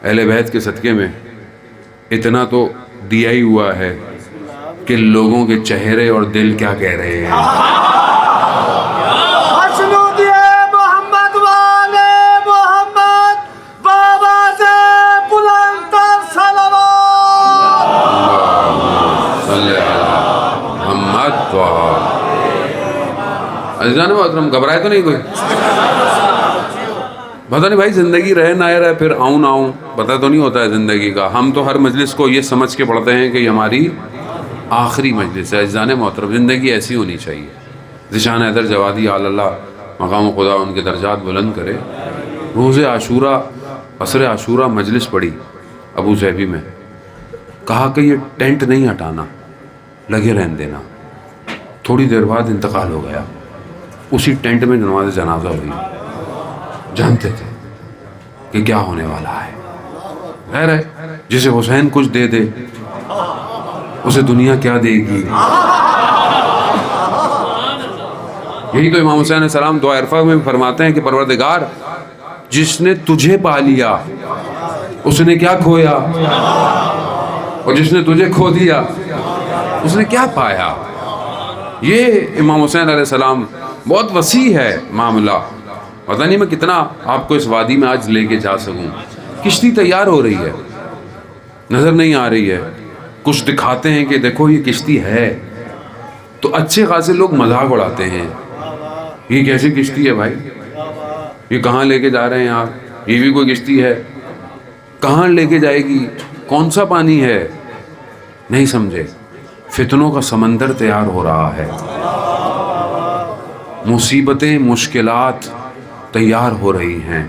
اہل بیت کے صدقے میں اتنا تو دیا ہی ہوا ہے کہ لوگوں کے چہرے اور دل کیا کہہ رہے ہیں.
حسنود محمد والے محمد، بابا سے بلند تر صلوات.
صلی اللہ محمد تو عزیزان محترم، گھبرائے تو نہیں کوئی؟ پتہ نہیں بھائی زندگی رہے نہ رہے، پھر آؤں نہ آؤں پتہ تو نہیں ہوتا ہے زندگی کا. ہم تو ہر مجلس کو یہ سمجھ کے پڑھتے ہیں کہ یہ ہماری آخری مجلس ہے. عزیزان محترم، زندگی ایسی ہونی چاہیے. ذیشان حیدر جوادی آل اللہ مقام خدا ان کے درجات بلند کرے. روز عاشورہ، عصر عاشورہ مجلس پڑھی ابو ظہبی میں، کہا کہ یہ ٹینٹ نہیں ہٹانا، لگے رہن دینا. تھوڑی دیر بعد انتقال ہو گیا. اسی ٹینٹ میں نماز جنازہ ہوئی. جانتے تھے کہ کیا ہونے والا ہے. خیر ہے، جسے حسین کچھ دے دے اسے دنیا کیا دے گی. یہی تو امام حسین علیہ السلام دعا عرفہ میں فرماتے ہیں کہ پروردگار جس نے تجھے پا لیا اس نے کیا کھویا، اور جس نے تجھے کھو دیا اس نے کیا پایا. یہ امام حسین علیہ السلام بہت وسیع ہے معاملہ. پتہ نہیں میں کتنا آپ کو اس وادی میں آج لے کے جا سکوں. کشتی تیار ہو رہی ہے، نظر نہیں آ رہی ہے. کچھ دکھاتے ہیں کہ دیکھو یہ کشتی ہے، تو اچھے خاصے لوگ مذاق اڑاتے ہیں. یہ کیسی کشتی ہے بھائی، یہ کہاں لے کے جا رہے ہیں آپ؟ یہ بھی کوئی کشتی ہے؟ کہاں لے کے جائے گی؟ کون سا پانی ہے؟ نہیں سمجھے. فتنوں کا سمندر تیار ہو رہا ہے، مصیبتیں مشکلات تیار ہو رہی ہیں.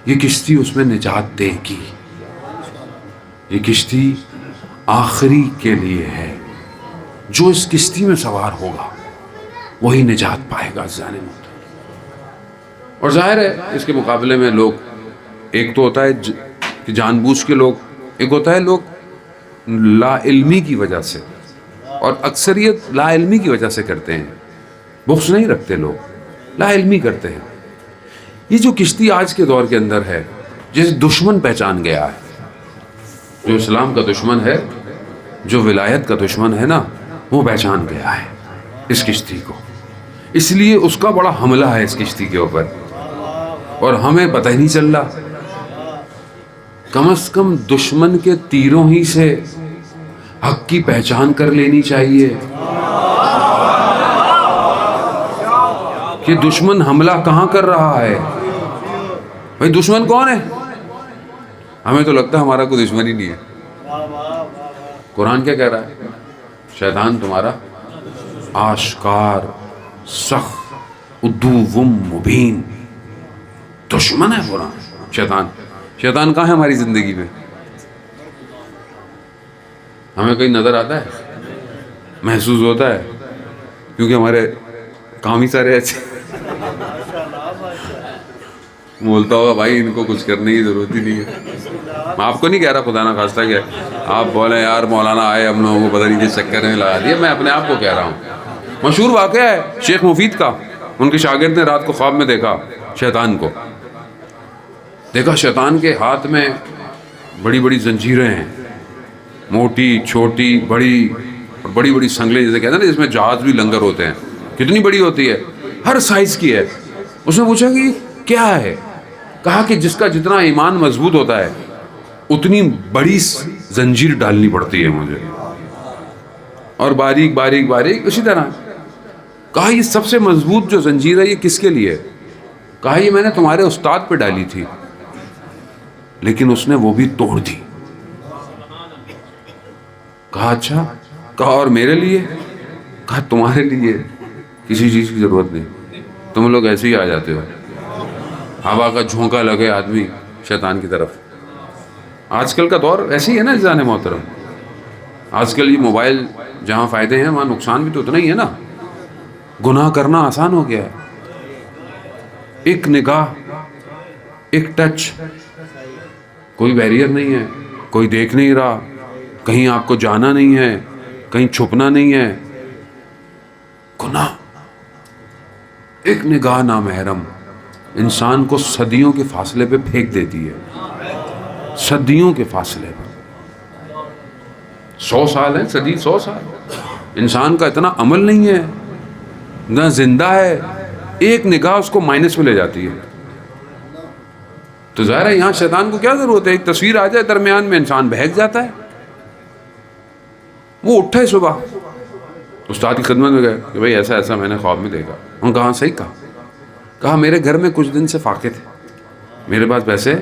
یہ کشتی اس میں نجات دے گی. یہ کشتی آخری کے لیے ہے. جو اس کشتی میں سوار ہوگا وہی نجات پائے گا. اور ظاہر ہے اس کے مقابلے میں لوگ، ایک تو ہوتا ہے کہ جان بوجھ کے لوگ، ایک ہوتا ہے لوگ لا علمی کی وجہ سے، اور اکثریت لا علمی کی وجہ سے کرتے ہیں. بخش نہیں رکھتے لوگ، لا علمی کرتے ہیں. یہ جو کشتی آج کے دور کے اندر ہے، جس دشمن پہچان گیا ہے، جو اسلام کا دشمن ہے، جو ولایت کا دشمن ہے نا، وہ پہچان گیا ہے اس کشتی کو. اس لیے اس کا بڑا حملہ ہے اس کشتی کے اوپر، اور ہمیں پتہ ہی نہیں چل رہا. کم از کم دشمن کے تیروں ہی سے حق کی پہچان کر لینی چاہیے کہ دشمن حملہ کہاں کر رہا ہے. بھائی دشمن کون ہے؟ ہمیں تو لگتا ہے ہمارا کوئی دشمن ہی نہیں ہے. قرآن کیا کہہ رہا ہے؟ شیطان تمہارا آشکار سخت عدو مبین دشمن ہے. قرآن شیطان کہاں ہے ہماری زندگی میں؟ ہمیں کہیں نظر آتا ہے، محسوس ہوتا ہے؟ کیونکہ ہمارے کام ہی سارے ایسے. بولتا ہوگا بھائی ان کو کچھ کرنے کی ضرورت ہی نہیں ہے. میں آپ کو نہیں کہہ رہا خدا نہ خواستہ کہ آپ بولیں یار مولانا آئے ہم لوگوں کو پتہ نہیں کس چکر میں لگا دیا. میں اپنے آپ کو کہہ رہا ہوں. مشہور واقعہ ہے شیخ مفید کا. ان کے شاگرد نے رات کو خواب میں دیکھا شیطان کو. دیکھا شیطان کے ہاتھ میں بڑی بڑی زنجیریں ہیں، موٹی چھوٹی بڑی، اور بڑی بڑی سنگلیں جیسے کہتے ہیں نا، جس میں جہاز بھی لنگر ہوتے ہیں. کتنی بڑی ہوتی ہے، ہر سائز کی ہے. اس نے پوچھا کہ یہ کیا ہے؟ کہا کہ جس کا جتنا ایمان مضبوط ہوتا ہے اتنی بڑی زنجیر ڈالنی پڑتی ہے مجھے، اور باریک باریک باریک اسی طرح. کہا یہ سب سے مضبوط جو زنجیر ہے یہ کس کے لیے؟ کہا یہ میں نے تمہارے استاد پہ ڈالی تھی لیکن اس نے وہ بھی توڑ دی. کہا اچھا. کہا اور میرے لیے؟ کہا تمہارے لیے. کسی چیز کی ضرورت نہیں. تم لوگ ایسے ہی آ جاتے ہو, ہوا کا جھونکا لگے آدمی شیطان کی طرف. آج کل کا دور ایسے ہی ہے نا عزیزان محترم. آج کل یہ موبائل جہاں فائدے ہیں وہاں نقصان بھی تو اتنا ہی ہے نا. گناہ کرنا آسان ہو گیا ہے. ایک نگاہ, ایک ٹچ, کوئی بیریئر نہیں ہے, کوئی دیکھ نہیں رہا, کہیں آپ کو جانا نہیں ہے, کہیں چھپنا نہیں ہے. گناہ, ایک نگاہ نامحرم انسان کو صدیوں کے فاصلے پہ پھینک دیتی ہے. صدیوں کے فاصلے پر. 100 سال ہیں, صدی 100 سال. انسان کا اتنا عمل نہیں ہے, نہ زندہ ہے, ایک نگاہ اس کو مائنس میں لے جاتی ہے. تو ظاہر ہے یہاں شیطان کو کیا ضرورت ہے, ایک تصویر آ جائے درمیان میں انسان بہک جاتا ہے. وہ اٹھے صبح استاد کی خدمت میں گئے کہ بھائی ایسا ایسا میں نے خواب میں دیکھا. انہوں نے کہا صحیح کہا میرے گھر میں کچھ دن سے فاقے تھے, میرے پاس پیسے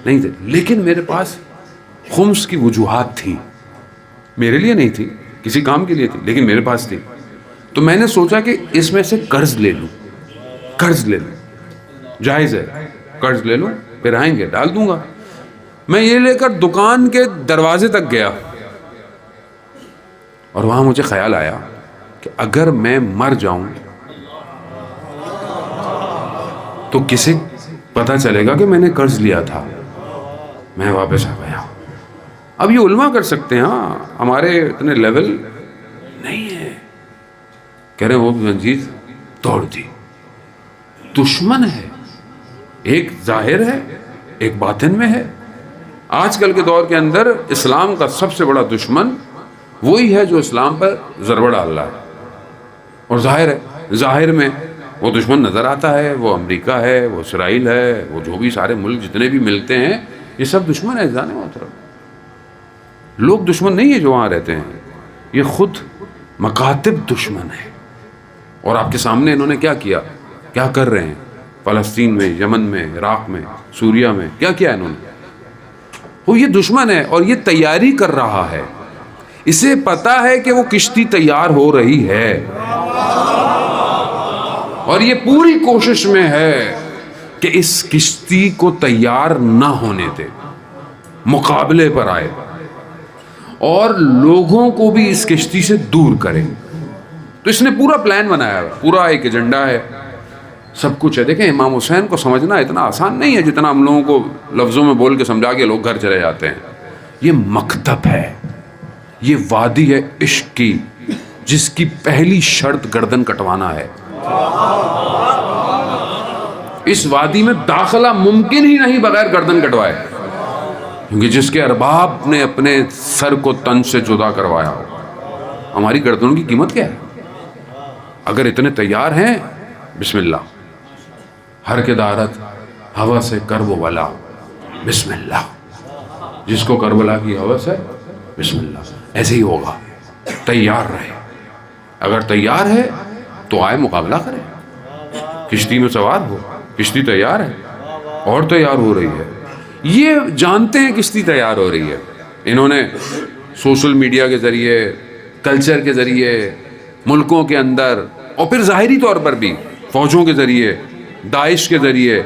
نہیں تھے, لیکن میرے پاس خمس کی وجوہات تھی. میرے لیے نہیں تھی, کسی کام کے لیے تھی, لیکن میرے پاس تھی. تو میں نے سوچا کہ اس میں سے قرض لے لوں. جائز ہے, قرض لے لوں, پھر آئیں گے ڈال دوں گا. میں یہ لے کر دکان کے دروازے تک گیا اور وہاں مجھے خیال آیا کہ اگر میں مر جاؤں تو کسی پتہ چلے گا کہ میں نے قرض لیا تھا. میں واپس آ گیا. اب یہ علماء کر سکتے ہیں, ہاں ہمارے اتنے لیول نہیں ہے. کہہ رہے وہ زنجیر توڑ دی. دشمن ہے, ایک ظاہر ہے, ایک باطن میں ہے. آج کل کے دور کے اندر اسلام کا سب سے بڑا دشمن وہی ہے جو اسلام پر ضربہ ڈال رہا ہے. اور ظاہر ہے, ظاہر میں وہ دشمن نظر آتا ہے, وہ امریکہ ہے, وہ اسرائیل ہے, وہ جو بھی سارے ملک جتنے بھی ملتے ہیں یہ سب دشمن ہے. جانے محترم, لوگ دشمن نہیں ہے جو وہاں رہتے ہیں, یہ خود مکاتب دشمن ہے. اور آپ کے سامنے انہوں نے کیا کر رہے ہیں فلسطین میں, یمن میں, عراق میں, سوریہ میں, کیا انہوں نے. وہ یہ دشمن ہے اور یہ تیاری کر رہا ہے. اسے پتا ہے کہ وہ کشتی تیار ہو رہی ہے اور یہ پوری کوشش میں ہے کہ اس کشتی کو تیار نہ ہونے دے, مقابلے پر آئے اور لوگوں کو بھی اس کشتی سے دور کرے. تو اس نے پورا پلان بنایا ہے, پورا ایک ایجنڈا ہے, سب کچھ ہے. دیکھیں امام حسین کو سمجھنا اتنا آسان نہیں ہے جتنا ہم لوگوں کو لفظوں میں بول کے سمجھا کے لوگ گھر چلے جاتے ہیں. یہ مکتب ہے, یہ وادی ہے عشق کی, جس کی پہلی شرط گردن کٹوانا ہے. اس وادی میں داخلہ ممکن ہی نہیں بغیر گردن کٹوائے, کیونکہ جس کے ارباب نے اپنے سر کو تن سے جدا کروایا ہو. ہماری گردنوں کی قیمت کیا ہے؟ اگر اتنے تیار ہیں, بسم اللہ. ہر کے دارت ہوا سے کرب ولا, بسم اللہ. جس کو کربلا کی ہوس ہے, بسم اللہ. ایسے ہی ہوگا, تیار رہے. اگر تیار ہے تو آئے مقابلہ کرے, کشتی میں سوار ہو. کشتی تیار ہے اور تیار ہو رہی ہے. یہ جانتے ہیں کشتی تیار ہو رہی ہے. انہوں نے سوشل میڈیا کے ذریعے, کلچر کے ذریعے, ملکوں کے اندر اور پھر ظاہری طور پر بھی فوجوں کے ذریعے, داعش کے ذریعے,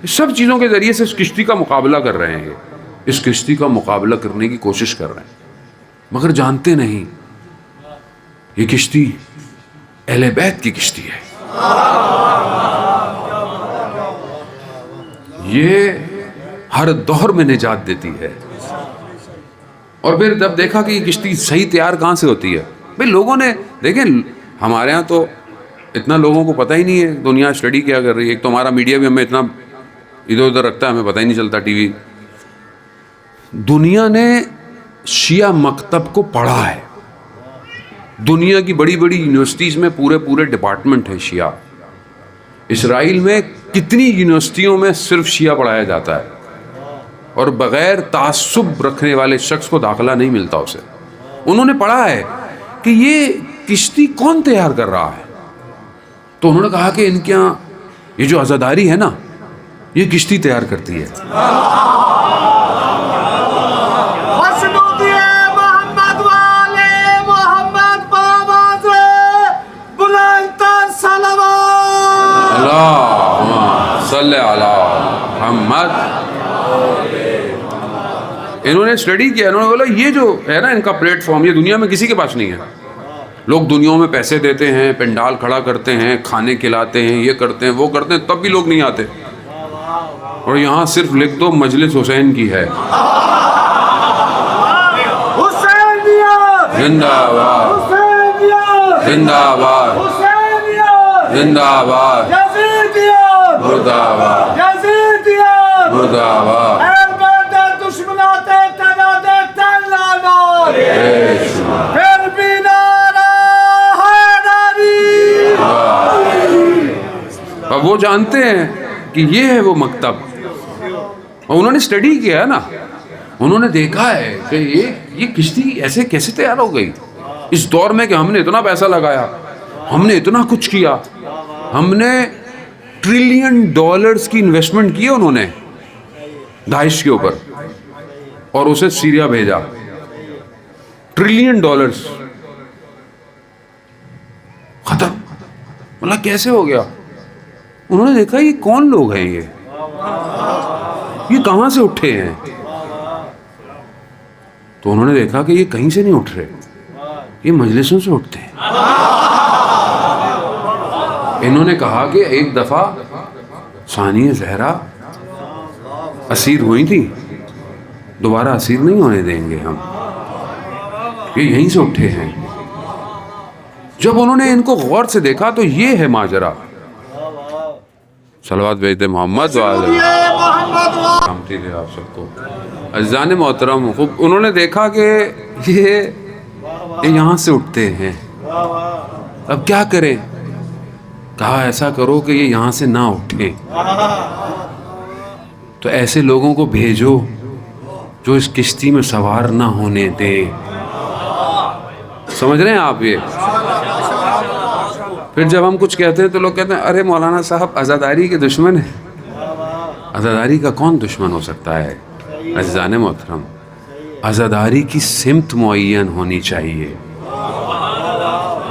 سب چیزوں کے ذریعے سے اس کشتی کا مقابلہ کر رہے ہیں. اس کشتی کا مقابلہ کرنے کی کوشش کر رہے ہیں, مگر جانتے نہیں یہ کشتی اہل بیت کی کشتی ہے. یہ ہر دور میں نجات دیتی ہے. اور پھر جب دیکھا کہ یہ کشتی صحیح تیار کہاں سے ہوتی ہے, بھئی لوگوں نے دیکھیں ہمارے ہاں تو اتنا لوگوں کو پتہ ہی نہیں ہے دنیا اسٹڈی کیا کر رہی ہے. ایک تو ہمارا میڈیا بھی ہمیں اتنا ادھر ادھر رکھتا ہے, ہمیں پتہ ہی نہیں چلتا. ٹی وی, دنیا نے شیعہ مکتب کو پڑھا ہے. دنیا کی بڑی بڑی یونیورسٹیز میں پورے ڈپارٹمنٹ ہیں شیعہ. اسرائیل میں کتنی یونیورسٹیوں میں صرف شیعہ پڑھایا جاتا ہے اور بغیر تعصب رکھنے والے شخص کو داخلہ نہیں ملتا اسے. انہوں نے پڑھا ہے کہ یہ کشتی کون تیار کر رہا ہے. تو انہوں نے کہا کہ ان کے یہاں یہ جو عزاداری ہے نا, یہ کشتی تیار کرتی ہے.
محمد والے محمد بابا سے بلند تر
صلی علی محمد. انہوں نے اسٹڈی کیا, انہوں نے بولا یہ جو ہے نا ان کا پلیٹ فارم, یہ دنیا میں کسی کے پاس نہیں ہے. لوگ دنیا میں پیسے دیتے ہیں, پنڈال کھڑا کرتے ہیں, کھانے کھلاتے ہیں, یہ کرتے ہیں وہ کرتے ہیں, تب بھی لوگ نہیں آتے. اور یہاں صرف لکھ دو مجلس حسین کی ہے. زندہ باد, زندہ باد, زندہ باد, مرد آباد, مرد آباد. اب وہ جانتے ہیں کہ یہ ہے وہ مکتب, اور انہوں نے اسٹڈی کیا ہے نا, انہوں نے دیکھا ہے کہ یہ کشتی ایسے کیسے تیار ہو گئی اس دور میں کہ ہم نے اتنا پیسہ لگایا, ہم نے اتنا کچھ کیا, ہم نے $1 ٹریلین کی انویسٹمنٹ کی ہے انہوں نے داعش کے اوپر, اور اسے سیریا بھیجا. $1 ٹریلین ختم. مطلب کیسے ہو گیا؟ انہوں نے دیکھا یہ کون لوگ ہیں, یہ کہاں سے اٹھے ہیں؟ تو انہوں نے دیکھا کہ یہ کہیں سے نہیں اٹھ رہے, یہ مجلسوں سے اٹھتے ہیں. انہوں نے کہا کہ ایک دفعہ ثانیہ زہرا اسیر ہوئی تھی, دوبارہ اسیر نہیں ہونے دیں گے ہم, یہ یہیں سے اٹھے ہیں. جب انہوں نے ان کو غور سے دیکھا تو یہ ہے ماجرا. صلوات بھیجتے محمد آپ سب کو. عزیزان محترم, خوب انہوں نے دیکھا کہ یہ یہاں سے اٹھتے ہیں, اب کیا کریں؟ کہا ایسا کرو کہ یہ یہاں سے نہ اٹھیں, تو ایسے لوگوں کو بھیجو جو اس کشتی میں سوار نہ ہونے دیں. سمجھ رہے ہیں آپ؟ یہ پھر جب ہم کچھ کہتے ہیں تو لوگ کہتے ہیں ارے مولانا صاحب عزاداری کے دشمن ہیں. عزاداری کا کون دشمن ہو سکتا ہے؟ عزیزان محترم, عزاداری کی سمت معین ہونی چاہیے.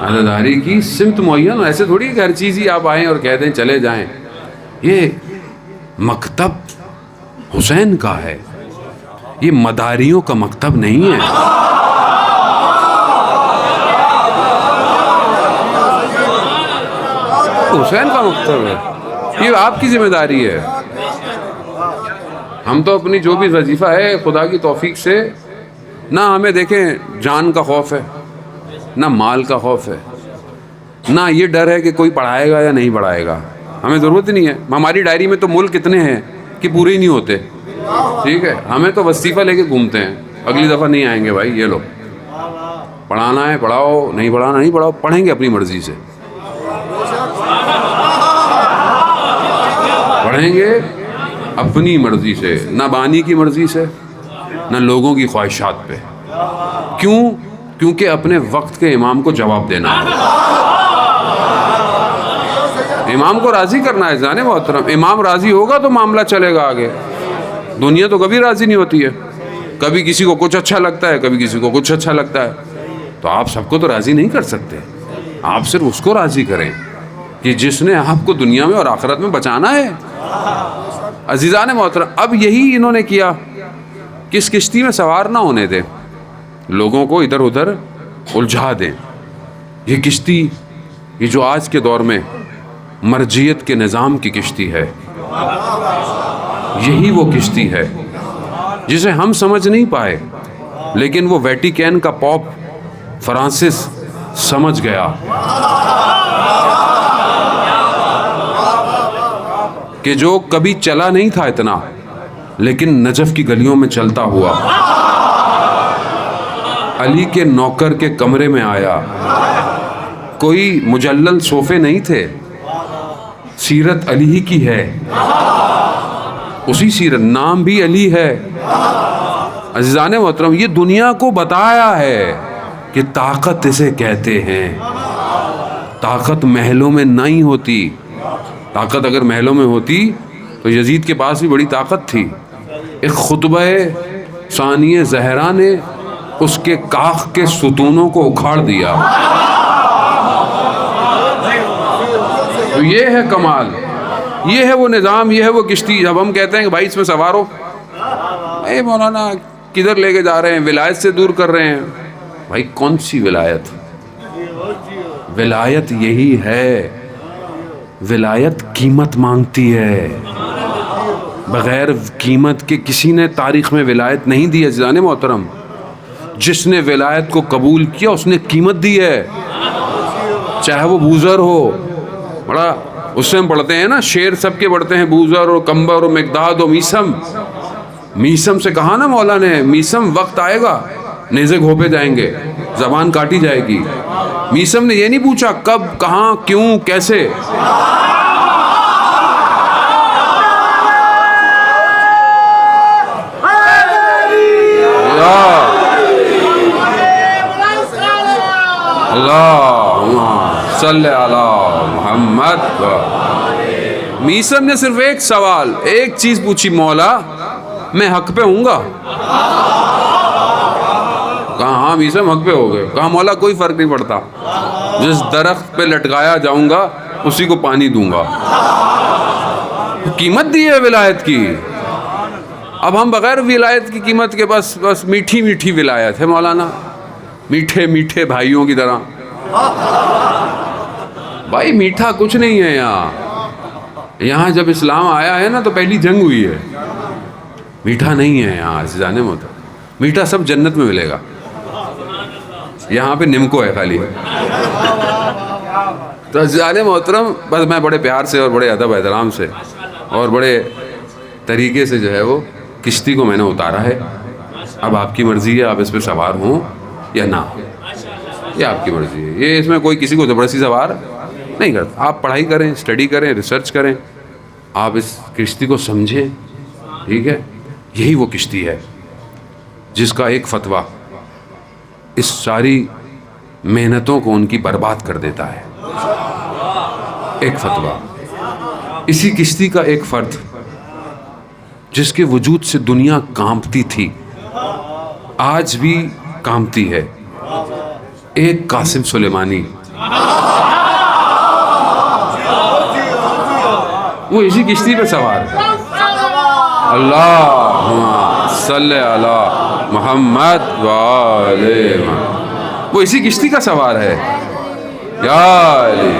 عزاداری کی سمت معین, ایسے تھوڑی کہ ہر چیز ہی آپ آئیں اور کہہ دیں چلے جائیں. یہ مکتب حسین کا ہے, یہ مداریوں کا مکتب نہیں ہے. حسین کا مکتب ہے, یہ آپ کی ذمہ داری ہے. ہم تو اپنی جو بھی وظیفہ ہے خدا کی توفیق سے, نہ ہمیں دیکھیں جان کا خوف ہے, نہ مال کا خوف ہے, نہ یہ ڈر ہے کہ کوئی پڑھائے گا یا نہیں پڑھائے گا. ہمیں ضرورت ہی نہیں ہے. ہماری ڈائری میں تو ملک اتنے ہیں کہ پورے ہی نہیں ہوتے. ٹھیک ہے, ہمیں تو وظیفہ لے کے گھومتے ہیں, اگلی دفعہ نہیں آئیں گے بھائی. یہ لو پڑھانا ہے پڑھاؤ, نہیں پڑھانا نہیں پڑھاؤ, پڑھیں گے اپنی مرضی سے, پڑھیں گے اپنی مرضی سے, نہ بانی کی مرضی سے نہ لوگوں کی خواہشات پہ. کیوں؟ کیونکہ اپنے وقت کے امام کو جواب دینا ہے, امام کو راضی کرنا ہے. جانے محترم, امام راضی ہوگا تو معاملہ چلے گا آگے. دنیا تو کبھی راضی نہیں ہوتی ہے, کبھی کسی کو کچھ اچھا لگتا ہے, کبھی کسی کو کچھ اچھا لگتا ہے. تو آپ سب کو تو راضی نہیں کر سکتے, آپ صرف اس کو راضی کریں کہ جس نے آپ کو دنیا میں اور آخرت میں بچانا ہے. عزیزان محترم, اب یہی انہوں نے کیا کہ اس کشتی میں سوار نہ ہونے دیں, لوگوں کو ادھر ادھر الجھا دیں. یہ کشتی, یہ جو آج کے دور میں مرجیت کے نظام کی کشتی ہے, یہی وہ کشتی ہے جسے ہم سمجھ نہیں پائے, لیکن وہ ویٹیکین کا پوپ فرانسس سمجھ گیا کہ جو کبھی چلا نہیں تھا اتنا, لیکن نجف کی گلیوں میں چلتا ہوا علی کے نوکر کے کمرے میں آیا. کوئی مجلل صوفے نہیں تھے, سیرت علی ہی کی ہے, اسی سیرت, نام بھی علی ہے. عزیزان محترم, یہ دنیا کو بتایا ہے کہ طاقت اسے کہتے ہیں. طاقت محلوں میں نہیں ہوتی. طاقت اگر محلوں میں ہوتی تو یزید کے پاس بھی بڑی طاقت تھی. ایک خطبہ ثانیہ زہرا نے اس کے کاخ کے ستونوں کو اکھاڑ دیا. تو یہ ہے کمال. یہ ہے وہ نظام, یہ ہے وہ کشتی. جب ہم کہتے ہیں کہ بھائی اس میں سوار ہو, اے مولانا کدھر لے کے جا رہے ہیں, ولایت سے دور کر رہے ہیں. بھائی کون سی ولایت؟ ولایت یہی ہے, ولایت قیمت مانگتی ہے. بغیر قیمت کے کسی نے تاریخ میں ولایت نہیں دی ہے عزیزان محترم. جس نے ولایت کو قبول کیا اس نے قیمت دی ہے, چاہے وہ بوزر ہو. بڑا اس سے ہم پڑھتے ہیں نا, شعر سب کے پڑھتے ہیں, بوزر اور کمبر اور مقداد اور میسم. میسم سے کہا نا مولا نے, میسم وقت آئے گا نیزے گھوپے جائیں گے, زبان کاٹی جائے گی. میسم نے یہ نہیں پوچھا کب, کہاں, کیوں, کیسے. اللہ صلی علی محمد. میسم نے صرف ایک سوال, ایک چیز پوچھی, مولا میں حق پہ ہوں گا؟ کہا ہاں میسم حق پہ ہو گئے. کہا مولا کوئی فرق نہیں پڑتا, جس درخت پہ لٹکایا جاؤں گا اسی کو پانی دوں گا. قیمت دی ہے ولایت کی. اب ہم بغیر ولایت کی قیمت کے بس میٹھی میٹھی ولایت ہے مولانا, میٹھے میٹھے بھائیوں کی طرح. بھائی میٹھا کچھ نہیں ہے یہاں جب اسلام آیا ہے نا تو پہلی جنگ ہوئی ہے. میٹھا نہیں ہے یہاں عزیزان محترم. میٹھا سب جنت میں ملے گا, یہاں پہ نمکو ہے خالی. تو عزیزان محترم بس میں بڑے پیار سے اور بڑے ادب احترام سے اور بڑے طریقے سے جو ہے وہ کشتی کو میں نے اتارا ہے. اب آپ کی مرضی ہے, آپ اس پہ سوار ہوں یا نہ, یہ آپ کی مرضی ہے. یہ اس میں کوئی کسی کو زبردستی سوار نہیں کرتا. آپ پڑھائی کریں, اسٹڈی کریں, ریسرچ کریں, آپ اس کشتی کو سمجھیں. ٹھیک ہے, یہی وہ کشتی ہے جس کا ایک فتویٰ اس ساری محنتوں کو ان کی برباد کر دیتا ہے. ایک فتویٰ, اسی کشتی کا ایک فرد جس کے وجود سے دنیا کانپتی تھی, آج بھی کانپتی ہے. ایک قاسم سلیمانی, وہ اسی کشتی پہ سوار ہے. اللہ صلی علی محمد وآلہ محمد. وہ اسی کشتی کا سوار ہے. یا علی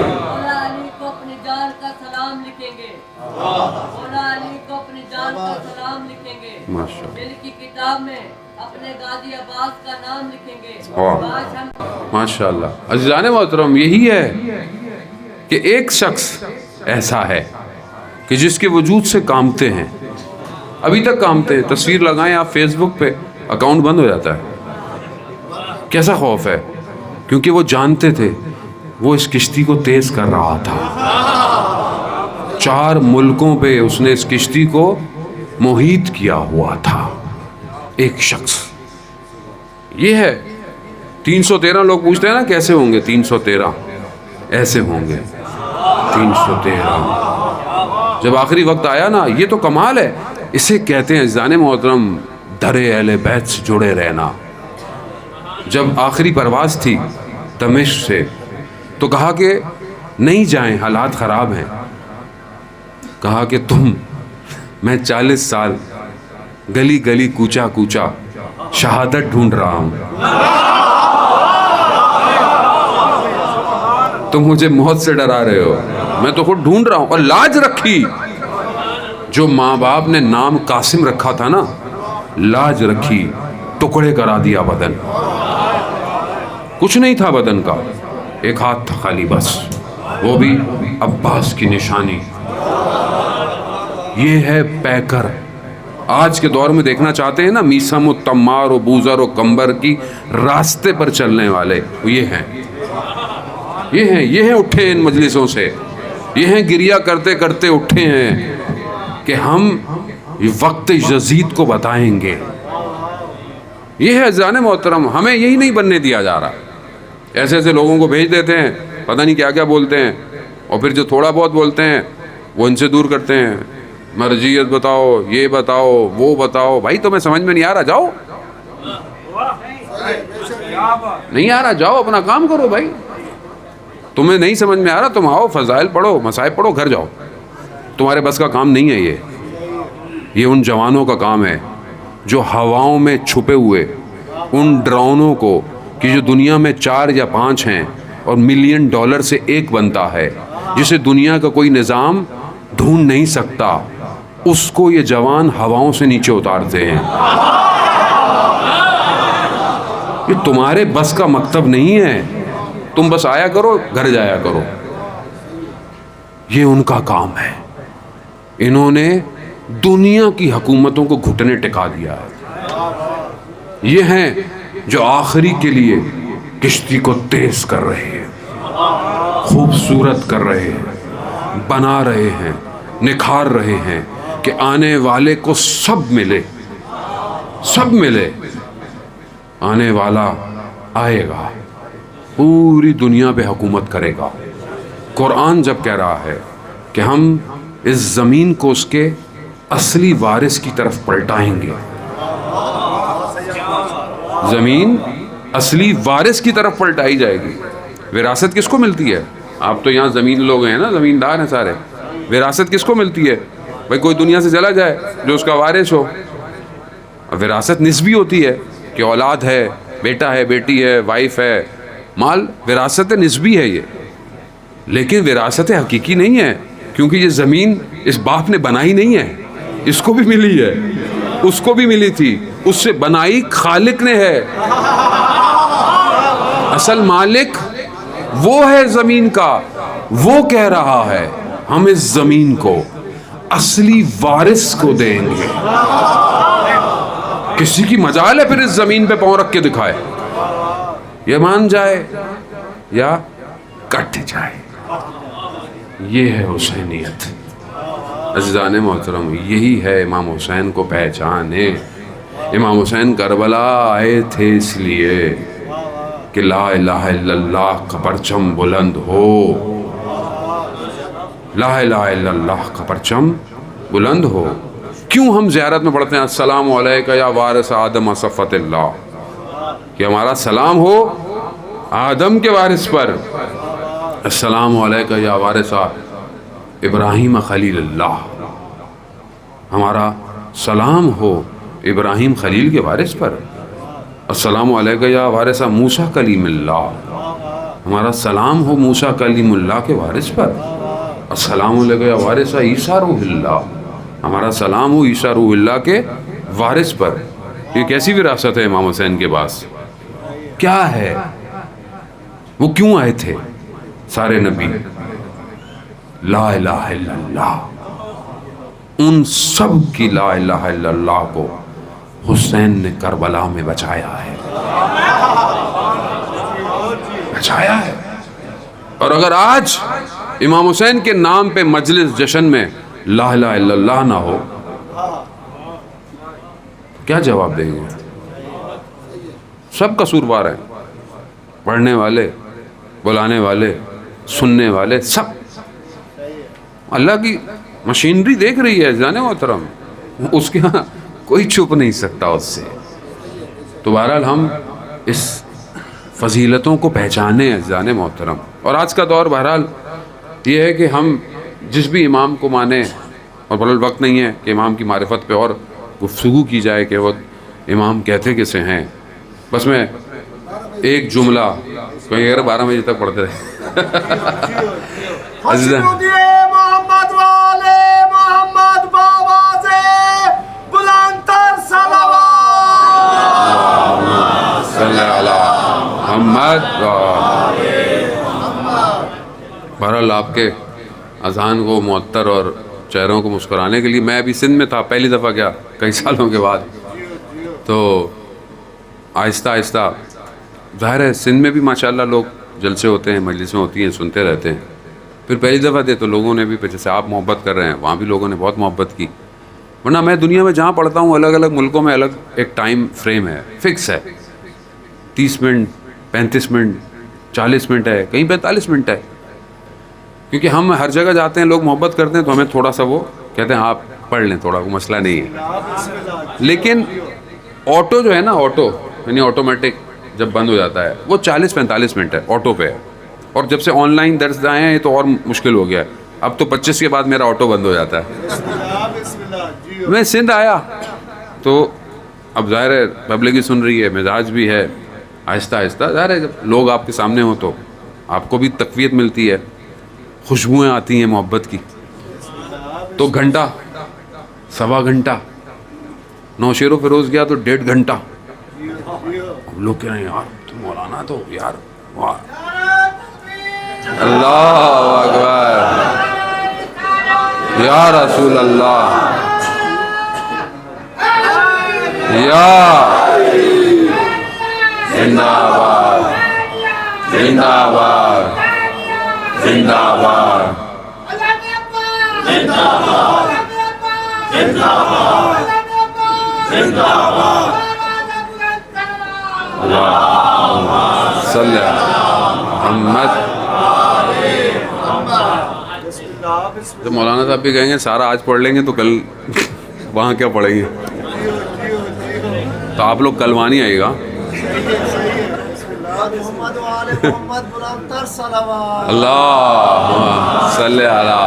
کو اپنی جان کا سلام لکھیں گے, مولا علی کو اپنی جان کا سلام لکھیں گے.
ماشاءاللہ,
دل کی کتاب میں اپنے غازی عباس کا نام لکھیں گے. آج ہم
ماشاءاللہ. عزیزان محترم یہی ہے کہ ایک شخص ایسا ہے کہ جس کے وجود سے کامتے ہیں, ابھی تک کامتے ہیں. تصویر لگائیں آپ فیس بک پہ, اکاؤنٹ بند ہو جاتا ہے. کیسا خوف ہے, کیونکہ وہ جانتے تھے وہ اس کشتی کو تیز کر رہا تھا. 4 ملکوں پہ اس نے اس کشتی کو محیط کیا ہوا تھا. ایک شخص یہ ہے. 313 لوگ پوچھتے ہیں نا کیسے ہوں گے 313, ایسے ہوں گے 313. جب آخری وقت آیا نا, یہ تو کمال ہے. اسے کہتے ہیں عزیزان محترم درِ اہل بیت سے جڑے رہنا. جب آخری پرواز تھی دمشق سے تو کہا کہ نہیں جائیں, حالات خراب ہیں. کہا کہ میں 40 سال گلی گلی کوچا کوچا شہادت ڈھونڈ رہا ہوں, تم مجھے موت سے ڈرا رہے ہو, میں تو خود ڈھونڈ رہا ہوں. اور لاج رکھی, جو ماں باپ نے نام قاسم رکھا تھا نا, لاج رکھی, ٹکڑے کرا دیا بدن. کچھ نہیں تھا بدن کا, ایک ہاتھ تھا خالی بس, وہ بھی عباس کی نشانی. یہ ہے پیکر. آج کے دور میں دیکھنا چاہتے ہیں نا میسم و تمار و بوزر و کمبر کی راستے پر چلنے والے, یہ ہیں اٹھے ان مجلسوں سے, یہ ہیں گریہ کرتے کرتے اٹھے ہیں کہ ہم وقت یزید کو بتائیں گے. یہ ہے عزیزان محترم, ہمیں یہی نہیں بننے دیا جا رہا. ایسے ایسے لوگوں کو بھیج دیتے ہیں, پتہ نہیں کیا کیا بولتے ہیں, اور پھر جو تھوڑا بہت بولتے ہیں وہ ان سے دور کرتے ہیں. مرجعیت بتاؤ, یہ بتاؤ, وہ بتاؤ. بھائی تمہیں سمجھ میں نہیں آ رہا, جاؤ. نہیں آ رہا, جاؤ اپنا کام کرو. بھائی تمہیں نہیں سمجھ میں آ رہا, تم آؤ, فضائل پڑھو, مصائب پڑھو, گھر جاؤ. تمہارے بس کا کام نہیں ہے یہ ان جوانوں کا کام ہے جو ہواؤں میں چھپے ہوئے ان ڈرونوں کو کہ جو دنیا میں 4 یا 5 ہیں اور $1 ملین سے ایک بنتا ہے، جسے دنیا کا کوئی نظام ڈھونڈ نہیں سکتا، اس کو یہ جوان ہواؤں سے نیچے اتارتے ہیں۔ یہ تمہارے بس کا مکتب نہیں ہے، تم بس آیا کرو، گھر جایا کرو۔ یہ ان کا کام ہے۔ انہوں نے دنیا کی حکومتوں کو گھٹنے ٹکا دیا ہے۔ یہ ہیں جو آخری کے لیے کشتی کو تیز کر رہے ہیں، خوبصورت کر رہے ہیں، بنا رہے ہیں، نکھار رہے ہیں کہ آنے والے کو سب ملے، سب ملے۔ آنے والا آئے گا، پوری دنیا پہ حکومت کرے گا۔ قرآن جب کہہ رہا ہے کہ ہم اس زمین کو اس کے اصلی وارث کی طرف پلٹائیں گے، زمین اصلی وارث کی طرف پلٹائی جائے گی۔ وراثت کس کو ملتی ہے؟ آپ تو یہاں زمین لوگ ہیں نا، زمیندار ہیں سارے۔ وراثت کس کو ملتی ہے؟ بھائی کوئی دنیا سے چلا جائے جو اس کا وارث ہو۔ وراثت نسبی ہوتی ہے کہ اولاد ہے، بیٹا ہے، بیٹی ہے، وائف ہے، مال وراثت نسبی ہے یہ، لیکن وراثت حقیقی نہیں ہے، کیونکہ یہ زمین اس باپ نے بنائی نہیں ہے، اس کو بھی ملی ہے، اس کو بھی ملی تھی، اس سے بنائی خالق نے ہے۔ اصل مالک وہ ہے زمین کا، وہ کہہ رہا ہے ہم اس زمین کو اصلی وارث کو دیں گے۔ کسی کی مجال ہے پھر اس زمین پہ پاؤں رکھ کے دکھائے، یہ مان جائے یا کٹ جائے۔ یہ ہے حسینیت۔ عزیزان محترم، یہی ہے امام حسین کو پہچانے۔ امام حسین کربلا آئے تھے اس لیے کہ لا الہ الا اللہ کا پرچم بلند ہو، لا الہ الا اللہ کا پرچم بلند ہو۔ کیوں ہم زیارت میں پڑھتے ہیں السلام علیکہ یا وارث آدم صفوت اللہ، کہ ہمارا سلام ہو آدم کے وارث پر۔ السلام علیکہ یا وارث ابراہیم خلیل اللہ، ہمارا سلام ہو ابراہیم خلیل کے وارث پر۔ السلام علیکہ یا وارث موسیٰ کلیم اللہ، ہمارا سلام ہو موسیٰ کلیم اللہ کے وارث پر۔ السلام علیکہ یا وارث عیسیٰ روح اللہ، ہمارا سلام ہو عیسیٰ روح اللہ کے وارث پر۔ یہ کیسی وراثت ہے امام حسین کے پاس؟ کیا ہے؟ وہ کیوں آئے تھے سارے نبی؟ لا الہ الا اللہ۔ ان سب کی لا الہ الا اللہ کو حسین نے کربلا میں بچایا ہے، بچایا ہے۔ اور اگر آج امام حسین کے نام پہ مجلس جشن میں لا الہ الا اللہ نہ ہو، کیا جواب دیں گے؟ سب قصوروار ہیں، پڑھنے والے، بلانے والے، سننے والے، سب۔ اللہ کی مشینری دیکھ رہی ہے جانے محترم، اس کے ہاں کوئی چھپ نہیں سکتا اس سے۔ تو بہرحال ہم اس فضیلتوں کو پہچانے ہیں جانے محترم۔ اور آج کا دور بہرحال یہ ہے کہ ہم جس بھی امام کو مانیں، اور بہرحال وقت نہیں ہے کہ امام کی معرفت پہ اور گفتگو کی جائے کہ وہ امام کہتے کسے ہیں۔ بس میں ایک جملہ کہیں 12 بجے تک پڑھتے رہے۔
محمد والے محمد بابا سے بلند تر صلوات۔
صلی اللہ محمد۔ بہرحال آپ کے اذان کو معطر اور چہروں کو مسکرانے کے لیے میں ابھی سندھ میں تھا، پہلی دفعہ گیا کئی سالوں کے بعد، تو آہستہ آہستہ ظاہر ہے سندھ میں بھی ماشاءاللہ لوگ جلسے ہوتے ہیں، مجلسیں ہوتی ہیں، سنتے رہتے ہیں۔ پھر پہلی دفعہ تھے تو لوگوں نے بھی جیسے آپ محبت کر رہے ہیں وہاں بھی لوگوں نے بہت محبت کی، ورنہ میں دنیا میں جہاں پڑھتا ہوں الگ الگ ملکوں میں الگ ایک ٹائم فریم ہے، فکس ہے، 30 منٹ 35 منٹ 40 منٹ ہے، کہیں 45 منٹ ہے، کیونکہ ہم ہر جگہ جاتے ہیں، لوگ محبت کرتے ہیں تو ہمیں تھوڑا سا وہ کہتے ہیں آپ پڑھ لیں، تھوڑا کوئی مسئلہ نہیں ہے۔ لیکن آٹو جو ہے نا، آٹو یعنی آٹومیٹک جب بند ہو جاتا ہے وہ 40-45 منٹ ہے، آٹو پہ ہے۔ اور جب سے آن لائن درس آئے ہیں تو اور مشکل ہو گیا ہے، اب تو 25 کے بعد میرا آٹو بند ہو جاتا ہے.
بسم اللہ جی.
میں سندھ آیا تو اب ظاہر ہے پبلک ہی سن رہی ہے, مزاج بھی ہے, آہستہ آہستہ ظاہر ہے جب لوگ آپ کے سامنے ہوں تو آپ کو بھی تقویت ملتی ہے, خوشبوئیں آتی ہیں محبت کی. تو گھنٹہ, سوا گھنٹہ, نوشیر و فیروز گیا تو 1.5 گھنٹہ. ہم لوگ کہہ رہے ہیں یار تو مولانا تو یار واہ, اللہ اکبر, یا رسول اللہ, یا زندہ باد, زندہ باد, زندہ باد, صلی محمد. تو مولانا صاحب بھی کہیں گے سارا آج پڑھ لیں گے تو کل وہاں کیا پڑھیں گے, تو آپ لوگ کل وہاں نہیں آئیے گا.
محمد وآل محمد بلند تر صلوات.
اللہ صلی علی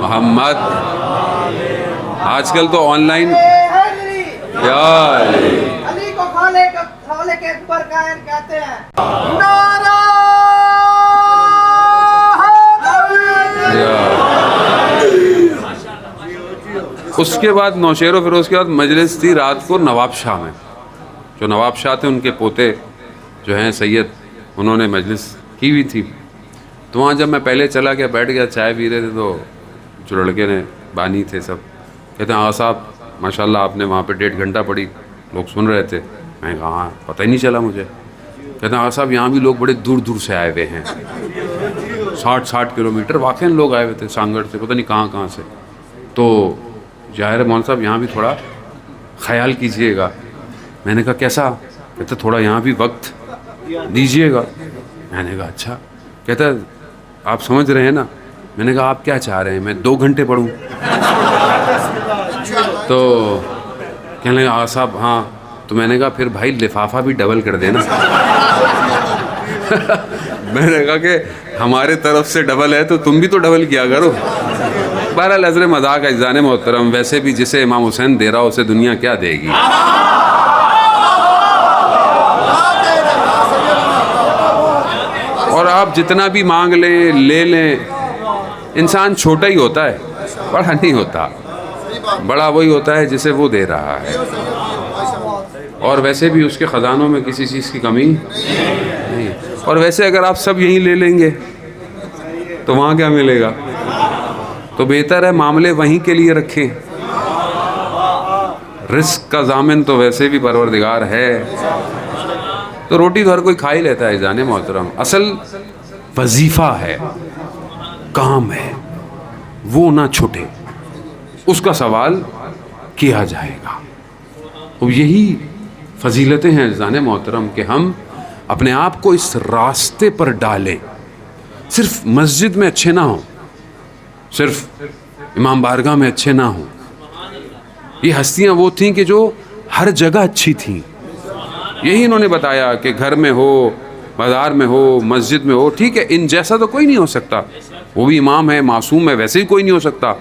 محمد. آج کل تو آن لائن یا
علی کو خالق اکبر کائن کہتے ہیں. نعرہ
اس کے بعد نوشیر و فیروز کے بعد مجلس تھی رات کو نواب شاہ میں. جو نواب شاہ تھے ان کے پوتے جو ہیں سید, انہوں نے مجلس کی ہوئی تھی. تو وہاں جب میں پہلے چلا گیا, بیٹھ گیا, چائے پی رہے تھے, تو جو لڑکے نے بانی تھے سب کہتے ہیں آغا صاحب ماشاء اللہ آپ نے وہاں پہ 1.5 گھنٹہ پڑھی, لوگ سن رہے تھے. میں کہا ہاں, پتہ ہی نہیں چلا مجھے. کہتے ہیں آغا صاحب یہاں بھی لوگ بڑے دور دور سے آئے ہوئے ہیں, 60 کلومیٹر واقعی لوگ آئے ہوئے تھے سانگڑ سے, پتہ نہیں کہاں سے. تو ظاہر مولوی صاحب یہاں بھی تھوڑا خیال کیجئے گا. میں نے کہا کیسا؟ کہتے تھوڑا یہاں بھی وقت دیجئے گا. میں نے کہا اچھا. کہتا ہے آپ سمجھ رہے ہیں نا؟ میں نے کہا آپ کیا چاہ رہے ہیں میں 2 گھنٹے پڑھوں؟ تو کہنے لگا آغا صاحب ہاں. تو میں نے کہا پھر بھائی لفافہ بھی ڈبل کر دینا. میں نے کہا کہ ہمارے طرف سے ڈبل ہے تو تم بھی تو ڈبل کیا کرو. بہرحال حضرت مذاق اجزان محترم, ویسے بھی جسے امام حسین دے رہا اسے دنیا کیا دے گی. اور آپ جتنا بھی مانگ لیں لے لیں, انسان چھوٹا ہی ہوتا ہے, بڑا نہیں ہوتا. بڑا وہی ہوتا ہے جسے وہ دے رہا ہے. اور ویسے بھی اس کے خزانوں میں کسی چیز کی کمی نہیں. اور ویسے اگر آپ سب یہیں لے لیں گے تو وہاں کیا ملے گا؟ تو بہتر ہے معاملے وہیں کے لیے رکھیں. رزق کا ضامن تو ویسے بھی پروردگار ہے, تو روٹی تو ہر کوئی کھا ہی لیتا ہے جانے محترم. اصل وظیفہ ہے, کام ہے, وہ نہ چھوٹے, اس کا سوال کیا جائے گا. اور یہی فضیلتیں ہیں جانے محترم کہ ہم اپنے آپ کو اس راستے پر ڈالیں. صرف مسجد میں اچھے نہ ہوں, صرف امام بارگاہ میں اچھے نہ ہوں. یہ ہستیاں وہ تھیں کہ جو ہر جگہ اچھی تھیں. یہی انہوں نے بتایا کہ گھر میں ہو, بازار میں ہو, مسجد میں ہو, ٹھیک ہے ان جیسا تو کوئی نہیں ہو سکتا, وہ بھی امام ہے, معصوم ہے, ویسے ہی کوئی نہیں ہو سکتا.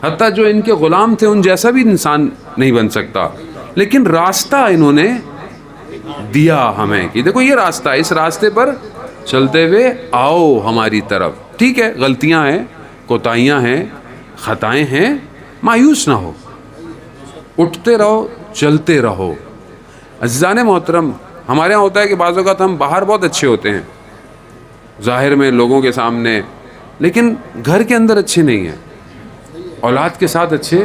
حتیٰ جو ان کے غلام تھے ان جیسا بھی انسان نہیں بن سکتا. لیکن راستہ انہوں نے دیا ہمیں کہ دیکھو یہ راستہ, اس راستے پر چلتے ہوئے آؤ ہماری طرف. ٹھیک ہے غلطیاں ہیں, کوتاہیاں ہیں, خطائیں ہیں, مایوس نہ ہو, اٹھتے رہو, چلتے رہو. عزیزان محترم, ہمارے یہاں ہوتا ہے کہ بعض اوقات ہم باہر بہت اچھے ہوتے ہیں ظاہر میں لوگوں کے سامنے, لیکن گھر کے اندر اچھے نہیں ہیں. اولاد کے ساتھ اچھے,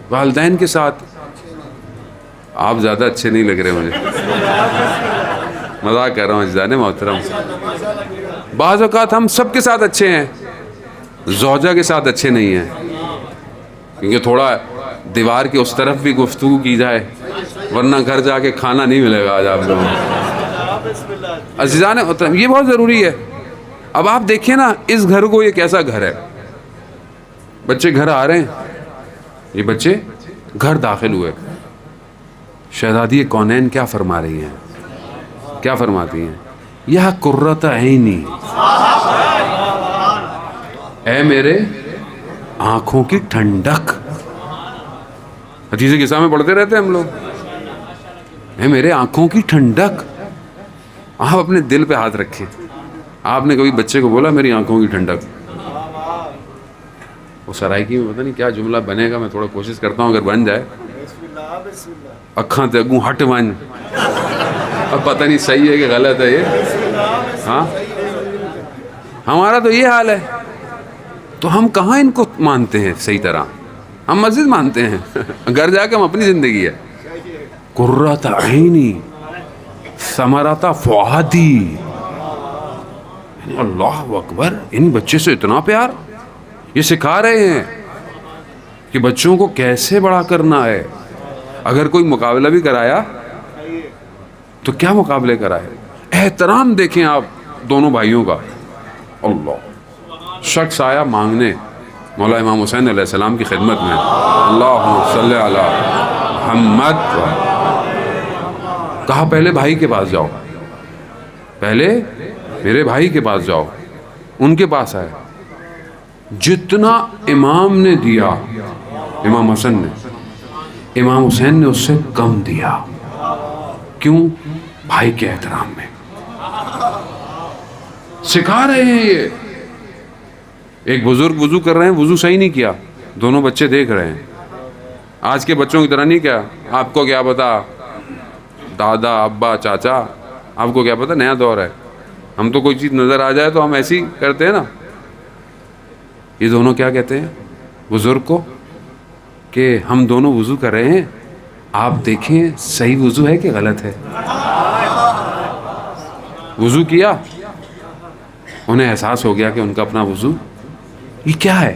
والدین کے ساتھ. آپ زیادہ اچھے نہیں لگ رہے مجھے, مذاق کر رہا ہوں عزیزان محترم. بعض اوقات ہم سب کے ساتھ اچھے ہیں, زوجہ کے ساتھ اچھے نہیں ہیں, کیونکہ تھوڑا دیوار کے اس طرف بھی گفتگو کی جائے ورنہ گھر جا کے کھانا نہیں ملے گا آج آپ لوگوں کو. عزیزان محترم یہ بہت ضروری ہے. اب آپ دیکھیں نا اس گھر کو, یہ کیسا گھر ہے. بچے گھر آ رہے ہیں, یہ بچے گھر داخل ہوئے. شہزادی کونین کیا فرما رہی ہیں, کیا فرماتی ہیں؟ یہ قرۃ عینی, اے میرے آنکھوں کی ٹھنڈک. حدیث قصہ میں پڑھتے رہتے ہیں ہم لوگ, اے میرے آنکھوں کی ٹھنڈک. آپ اپنے دل پہ ہاتھ رکھیں. آپ نے کبھی بچے کو بولا میری آنکھوں کی ٹھنڈک؟ وہ سرائکی میں پتہ نہیں کیا جملہ بنے گا, میں تھوڑا کوشش کرتا ہوں اگر بن جائے. اکھاں تے اگوں ہٹ ون. اب پتہ نہیں صحیح ہے کہ غلط ہے یہ. ہاں ہمارا تو یہ حال ہے. تو ہم کہاں ان کو مانتے ہیں صحیح طرح؟ ہم مسجد مانتے ہیں, گھر جا کے ہم اپنی زندگی ہے. قرۃ عینی ثمرۃ فؤادی. اللہ اکبر, ان بچے سے اتنا پیار. یہ سکھا رہے ہیں کہ بچوں کو کیسے بڑا کرنا ہے. اگر کوئی مقابلہ بھی کرایا تو کیا مقابلے کرائے؟ احترام دیکھیں آپ دونوں بھائیوں کا. اللہ شخص آیا مانگنے مولا امام حسین علیہ السلام کی خدمت میں, اللہم صلی علی محمد. کہا پہلے بھائی کے پاس جاؤ, پہلے میرے بھائی کے پاس جاؤ. ان کے پاس آئے, جتنا امام نے دیا امام حسن نے, امام حسین نے اس سے کم دیا. کیوں؟ بھائی کے احترام میں. سکھا رہے ہیں یہ. ایک بزرگ وضو کر رہے ہیں, وضو صحیح نہیں کیا, دونوں بچے دیکھ رہے ہیں. آج کے بچوں کی طرح نہیں کیا, آپ کو کیا پتا دادا ابا چاچا, آپ کو کیا پتا نیا دور ہے. ہم تو کوئی چیز نظر آ جائے تو ہم ایسی کرتے ہیں نا. یہ دونوں کیا کہتے ہیں بزرگ کو کہ ہم دونوں وضو کر رہے ہیں, آپ دیکھیں صحیح وضو ہے کہ غلط ہے. وضو کیا, انہیں احساس ہو گیا کہ ان کا اپنا وضو یہ کیا ہے؟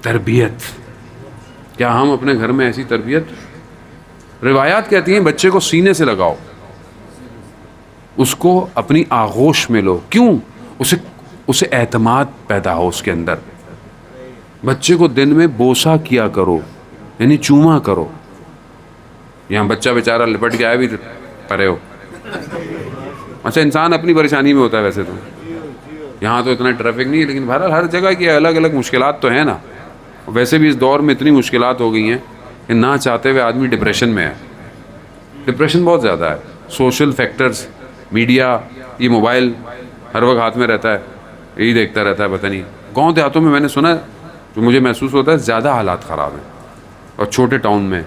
تربیت. کیا ہم اپنے گھر میں ایسی تربیت؟ روایات کہتی ہیں بچے کو سینے سے لگاؤ, اس کو اپنی آغوش میں لو. کیوں؟ اسے اعتماد پیدا ہو اس کے اندر. بچے کو دن میں بوسہ کیا کرو, یعنی چوما کرو. یہاں بچہ بیچارہ لپٹ کے آیا بھی پرے ہو. اچھا انسان اپنی پریشانی میں ہوتا ہے ویسے تو, یہاں تو اتنا ٹریفک نہیں ہے, لیکن بہرحال ہر جگہ کی الگ الگ مشکلات تو ہیں نا. ویسے بھی اس دور میں اتنی مشکلات ہو گئی ہیں کہ نہ چاہتے ہوئے آدمی ڈپریشن میں ہے. ڈپریشن بہت زیادہ ہے. سوشل فیکٹرز, میڈیا, یہ موبائل ہر وقت ہاتھ میں رہتا ہے, یہی دیکھتا رہتا ہے. پتہ نہیں گاؤں دیہاتوں میں میں نے سنا, جو مجھے محسوس ہوتا ہے زیادہ حالات خراب ہیں, اور چھوٹے ٹاؤن میں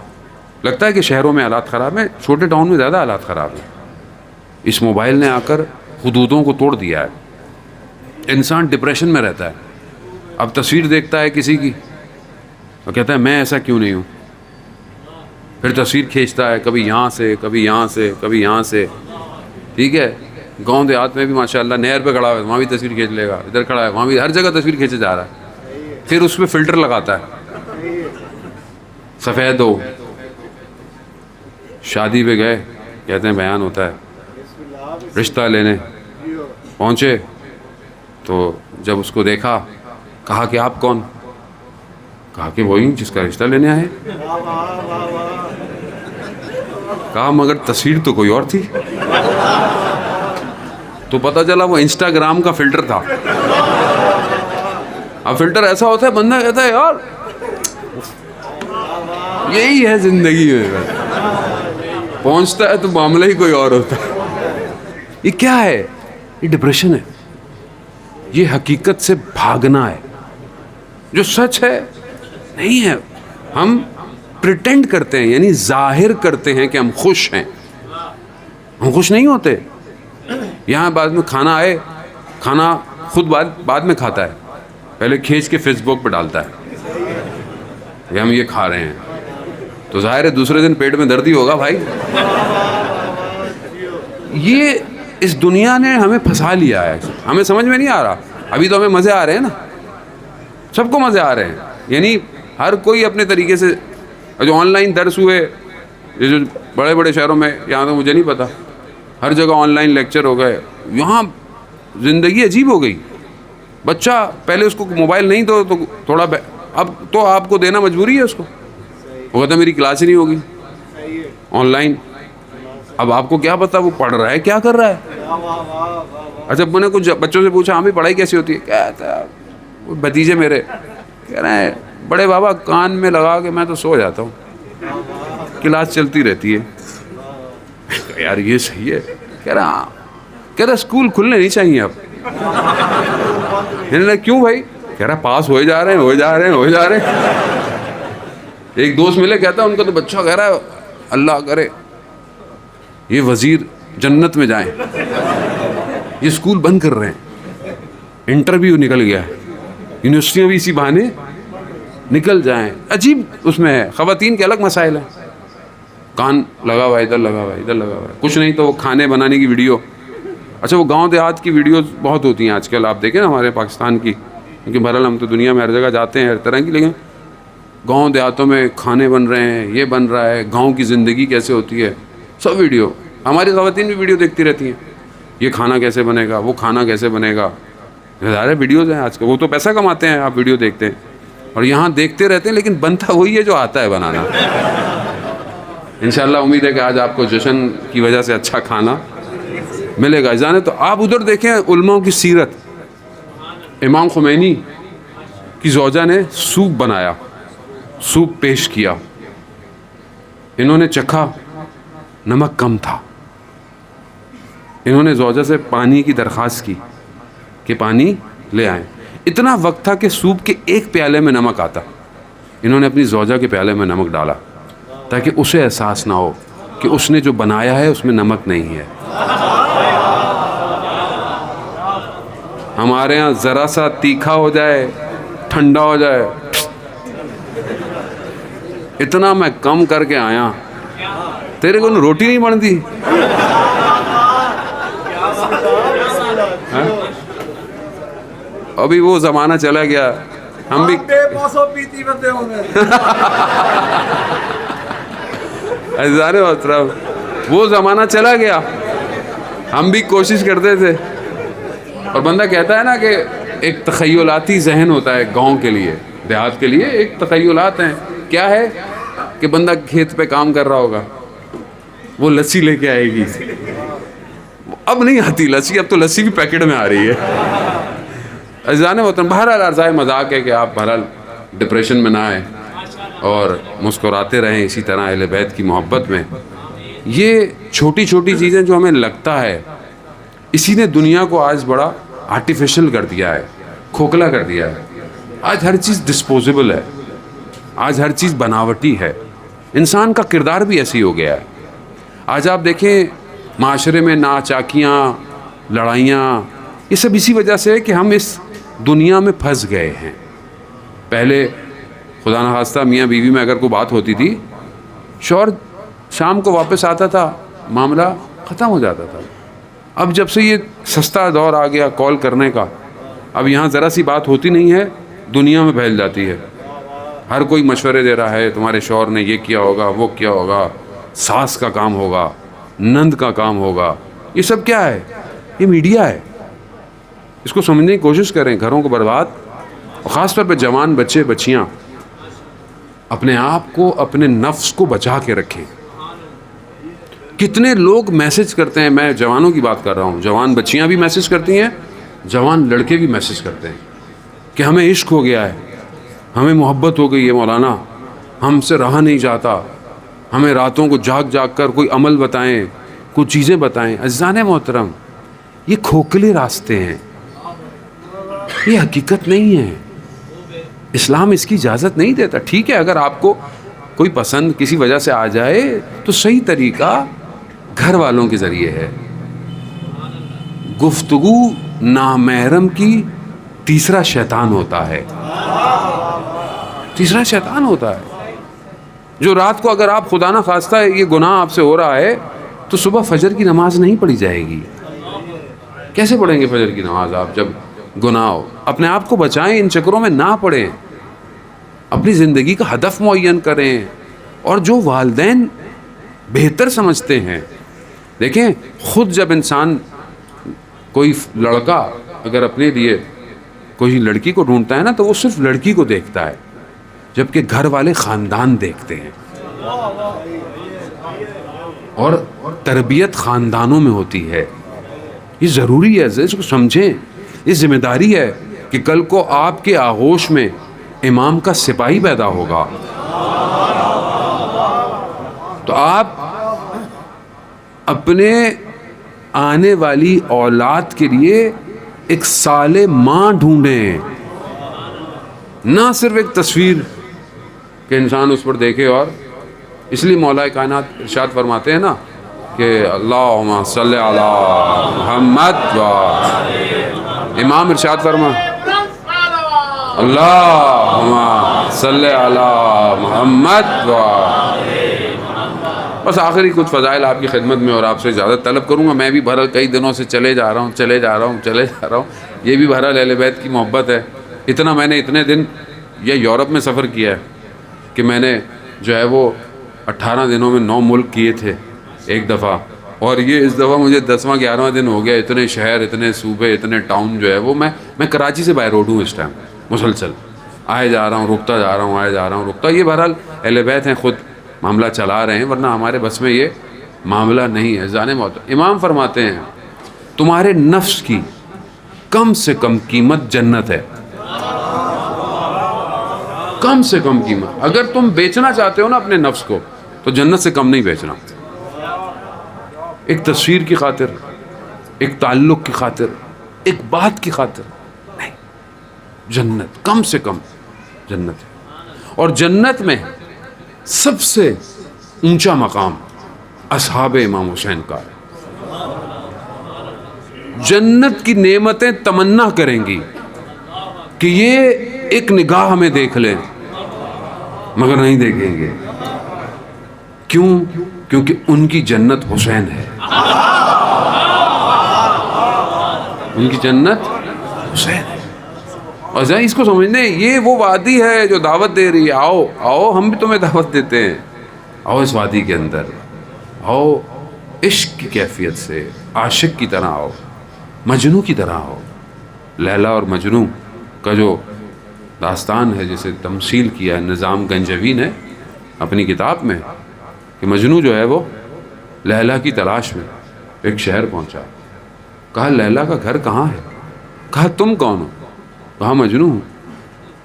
لگتا ہے کہ شہروں میں حالات خراب ہیں, چھوٹے ٹاؤن میں زیادہ حالات خراب ہیں. اس موبائل نے آ کر حدودوں کو توڑ دیا ہے. انسان ڈپریشن میں رہتا ہے. اب تصویر دیکھتا ہے کسی کی اور کہتا ہے میں ایسا کیوں نہیں ہوں. پھر تصویر کھینچتا ہے, کبھی یہاں سے کبھی یہاں سے کبھی یہاں سے. ٹھیک ہے, گاؤں دیہات میں بھی ماشاءاللہ نہر پہ کھڑا ہے وہاں بھی تصویر کھینچ لے گا, ادھر کھڑا ہے وہاں بھی, ہر جگہ تصویر کھینچے جا رہا ہے. پھر اس پہ فلٹر لگاتا ہے, سفید ہو. شادی پہ گئے, کہتے ہیں بیان ہوتا ہے, رشتہ لینے پہنچے تو جب اس کو دیکھا, کہا کہ آپ کون؟ کہا کہ وہی جس کا رشتہ لینے آئے. کہا مگر تصویر تو کوئی اور تھی. تو پتہ چلا وہ انسٹاگرام کا فلٹر تھا. اب فلٹر ایسا ہوتا ہے بندہ کہتا ہے یار یہی ہے زندگی میں, پہنچتا ہے تو معاملہ ہی کوئی اور ہوتا ہے. یہ کیا ہے؟ یہ ڈپریشن ہے. یہ حقیقت سے بھاگنا ہے. جو سچ ہے نہیں ہے. ہم پریٹینڈ کرتے ہیں, یعنی ظاہر کرتے ہیں کہ ہم خوش ہیں. ہم خوش نہیں ہوتے. یہاں بعد میں کھانا آئے, کھانا خود بعد میں کھاتا ہے, پہلے کھینچ کے فیس بک پہ ڈالتا ہے کہ ہم یہ کھا رہے ہیں. تو ظاہر ہے دوسرے دن پیٹ میں درد ہی ہوگا بھائی. یہ اس دنیا نے ہمیں پھنسا لیا ہے, ہمیں سمجھ میں نہیں آ رہا. ابھی تو ہمیں مزے آ رہے ہیں نا, سب کو مزے آ رہے ہیں. یعنی ہر کوئی اپنے طریقے سے, جو آن لائن درس ہوئے یہ جو بڑے بڑے شہروں میں, یہاں تو مجھے نہیں پتا, ہر جگہ آن لائن لیکچر ہو گئے. یہاں زندگی عجیب ہو گئی. بچہ پہلے اس کو موبائل نہیں تو تھوڑا, اب تو آپ کو دینا مجبوری ہے اس کو. وہ کہتا ہے میری کلاس ہی نہیں ہوگی آن لائن. اب آپ کو کیا پتا وہ پڑھ رہا ہے کیا کر رہا ہے. اچھا میں نے کچھ بچوں سے پوچھا ہمیں پڑھائی کیسی ہوتی ہے, کہتا ہے بھتیجے میرے کہہ رہے ہیں بڑے بابا کان میں لگا کے میں تو سو جاتا ہوں, کلاس چلتی رہتی ہے. یار یہ صحیح ہے. کہہ رہا اسکول کھلنے نہیں چاہیے اب. کیوں بھائی؟ کہہ رہا پاس ہوئے جا رہے ہیں. ایک دوست ملے, کہتا ہے ان کا تو بچہ کہہ رہا ہے اللہ کرے یہ وزیر جنت میں جائیں, یہ اسکول بند کر رہے ہیں, انٹرویو نکل گیا ہے, یونیورسٹیاں بھی اسی بہانے نکل جائیں. عجیب اس میں ہے. خواتین کے الگ مسائل ہیں, کان لگا ہوا ہے, ادھر لگا ہوا ہے, ادھر لگا ہوا ہے. کچھ نہیں تو وہ کھانے بنانے کی ویڈیو. اچھا وہ گاؤں دیہات کی ویڈیوز بہت ہوتی ہیں آج کل, آپ دیکھیں نا ہمارے پاکستان کی, کیونکہ بہرحال ہم تو دنیا میں ہر جگہ جاتے ہیں ہر طرح کی, لیکن گاؤں دیہاتوں میں کھانے بن رہے ہیں, یہ بن رہا ہے, گاؤں کی زندگی کیسے ہوتی ہے, سب ویڈیو. ہماری خواتین بھی ویڈیو دیکھتی رہتی ہیں, یہ کھانا کیسے بنے گا, وہ کھانا کیسے بنے گا. ظاہر ویڈیوز ہیں آج کل, وہ تو پیسہ کماتے ہیں, آپ ویڈیو دیکھتے ہیں اور یہاں دیکھتے رہتے ہیں, لیکن بنتا وہی ہے جو آتا ہے بنانا. انشاءاللہ امید ہے کہ آج آپ کو جشن کی وجہ سے اچھا کھانا ملے گا. جانے تو آپ ادھر دیکھیں علماء کی سیرت. امام خمینی کی زوجہ نے سوپ بنایا, سوپ پیش کیا, انہوں نے چکھا, نمک کم تھا. انہوں نے زوجہ سے پانی کی درخواست کی کہ پانی لے آئیں. اتنا وقت تھا کہ سوپ کے ایک پیالے میں نمک آتا. انہوں نے اپنی زوجہ کے پیالے میں نمک ڈالا تاکہ اسے احساس نہ ہو کہ اس نے جو بنایا ہے اس میں نمک نہیں ہے. ہمارے ہاں ذرا سا تیکھا ہو جائے, ٹھنڈا ہو جائے, اتنا میں کم کر کے آیا, تیرے کو روٹی نہیں بنتی. ابھی وہ زمانہ چلا گیا, ہم بھی وہ زمانہ چلا گیا, ہم بھی کوشش کرتے تھے. اور بندہ کہتا ہے نا کہ ایک تخیلاتی ذہن ہوتا ہے گاؤں کے لیے, دیہات کے لیے ایک تخیلات ہیں. کیا ہے کہ بندہ کھیت پہ کام کر رہا ہوگا, وہ لسی لے کے آئے گی. اب نہیں آتی لسی, اب تو لسی بھی پیکٹ میں آ رہی ہے. عزیزان وطن, بہرحال عرضائے مذاق ہے کہ آپ بہرحال ڈپریشن میں نہ آئیں اور مسکراتے رہیں اسی طرح اہل بیت کی محبت میں. یہ چھوٹی چھوٹی چیزیں جو ہمیں لگتا ہے, اسی نے دنیا کو آج بڑا آرٹیفیشل کر دیا ہے, کھوکھلا کر دیا ہے. آج ہر چیز ڈسپوزیبل ہے, آج ہر چیز بناوٹی ہے. انسان کا کردار بھی ایسی ہو گیا ہے. آج آپ دیکھیں معاشرے میں ناچاکیاں, لڑائیاں, یہ سب اسی وجہ سے ہے کہ ہم اس دنیا میں پھنس گئے ہیں. پہلے خدا نخواستہ میاں بیوی میں اگر کوئی بات ہوتی تھی, شوہر شام کو واپس آتا تھا, معاملہ ختم ہو جاتا تھا. اب جب سے یہ سستا دور آ گیا کال کرنے کا, اب یہاں ذرا سی بات ہوتی نہیں ہے, دنیا میں پھیل جاتی ہے. ہر کوئی مشورے دے رہا ہے, تمہارے شوہر نے یہ کیا ہوگا, وہ کیا ہوگا, ساس کا کام ہوگا, نند کا کام ہوگا. یہ سب کیا ہے؟ یہ میڈیا ہے. اس کو سمجھنے کی کوشش کریں. گھروں کو برباد, اور خاص طور پہ جوان بچے بچیاں اپنے آپ کو, اپنے نفس کو بچا کے رکھیں. کتنے لوگ میسج کرتے ہیں, میں جوانوں کی بات کر رہا ہوں, جوان بچیاں بھی میسج کرتی ہیں, جوان لڑکے بھی میسج کرتے ہیں کہ ہمیں عشق ہو گیا ہے, ہمیں محبت ہو گئی ہے مولانا, ہم سے رہا نہیں جاتا, ہمیں راتوں کو جاگ جاگ کر کوئی عمل بتائیں, کچھ چیزیں بتائیں. عزیزان محترم, یہ کھوکھلے راستے ہیں, یہ حقیقت نہیں ہے. اسلام اس کی اجازت نہیں دیتا. ٹھیک ہے اگر آپ کو کوئی پسند کسی وجہ سے آ جائے تو صحیح طریقہ گھر والوں کے ذریعے ہے. گفتگو نامحرم کی تیسرا شیطان ہوتا ہے, تیسرا شیطان ہوتا ہے. جو رات کو اگر آپ خدا نہ خواستہ یہ گناہ آپ سے ہو رہا ہے تو صبح فجر کی نماز نہیں پڑھی جائے گی. کیسے پڑھیں گے فجر کی نماز آپ جب گناہ ہو؟ اپنے آپ کو بچائیں, ان چکروں میں نہ پڑیں, اپنی زندگی کا ہدف معین کریں. اور جو والدین بہتر سمجھتے ہیں, دیکھیں خود جب انسان کوئی لڑکا اگر اپنے لیے کوئی لڑکی کو ڈھونڈتا ہے نا تو وہ صرف لڑکی کو دیکھتا ہے, جبکہ گھر والے خاندان دیکھتے ہیں. اور تربیت خاندانوں میں ہوتی ہے. یہ ضروری ہے, اس کو سمجھیں. یہ ذمہ داری ہے کہ کل کو آپ کے آغوش میں امام کا سپاہی پیدا ہوگا. تو آپ اپنے آنے والی اولاد کے لیے ایک صالح ماں ڈھونڈیں، نہ صرف ایک تصویر کہ انسان اس پر دیکھے. اور اس لیے مولا کائنات ارشاد فرماتے ہیں نا کہ اللہم صلی علی محمد و امام ارشاد فرما اللہم صلی علی محمد و. بس آخری کچھ فضائل آپ کی خدمت میں اور آپ سے اجازت طلب کروں گا. میں بھی بہرحال کئی دنوں سے چلے جا رہا ہوں. یہ بھی بہرحال اہل بیت کی محبت ہے. میں نے اتنے دن یہ یورپ میں سفر کیا ہے کہ میں نے جو ہے وہ 18 دنوں میں 9 ملک کیے تھے ایک دفعہ. اور یہ اس دفعہ مجھے 10واں 11واں دن ہو گیا. اتنے شہر، اتنے صوبے، اتنے ٹاؤن جو ہے وہ میں کراچی سے بائی روڈ ہوں اس ٹائم. مسلسل آئے جا رہا ہوں، رکتا جا رہا ہوں، آئے جا رہا ہوں، رکتا. یہ بہرحال اہل بیت ہیں، خود معاملہ چلا رہے ہیں، ورنہ ہمارے بس میں یہ معاملہ نہیں ہے. جانے موت. امام فرماتے ہیں تمہارے نفس کی کم سے کم قیمت جنت ہے. کم سے کم قیمت. اگر تم بیچنا چاہتے ہو نا اپنے نفس کو تو جنت سے کم نہیں بیچنا. ایک تصویر کی خاطر، ایک تعلق کی خاطر، ایک بات کی خاطر نہیں. جنت کم سے کم جنت ہے. اور جنت میں سب سے اونچا مقام اصحاب امام حسین کا ہے. جنت کی نعمتیں تمنا کریں گی کہ یہ ایک نگاہ ہمیں دیکھ لیں، مگر نہیں دیکھیں گے. کیوں؟ کیونکہ ان کی جنت حسین ہے. ان کی جنت حسین ہے. اور ذرا اس کو سمجھنے، یہ وہ وادی ہے جو دعوت دے رہی ہے. آؤ آؤ، ہم بھی تمہیں دعوت دیتے ہیں. آؤ اس وادی کے اندر، آؤ عشق کی کیفیت سے عاشق کی طرح آؤ، مجنو کی طرح آؤ. لیلا اور مجنو کا جو داستان ہے، جسے تمثیل کیا ہے نظام گنجوی نے اپنی کتاب میں، کہ مجنو جو ہے وہ لیلا کی تلاش میں ایک شہر پہنچا. کہا لیلا کا گھر کہاں ہے؟ کہا تم کون ہو؟ کہا مجنو ہوں.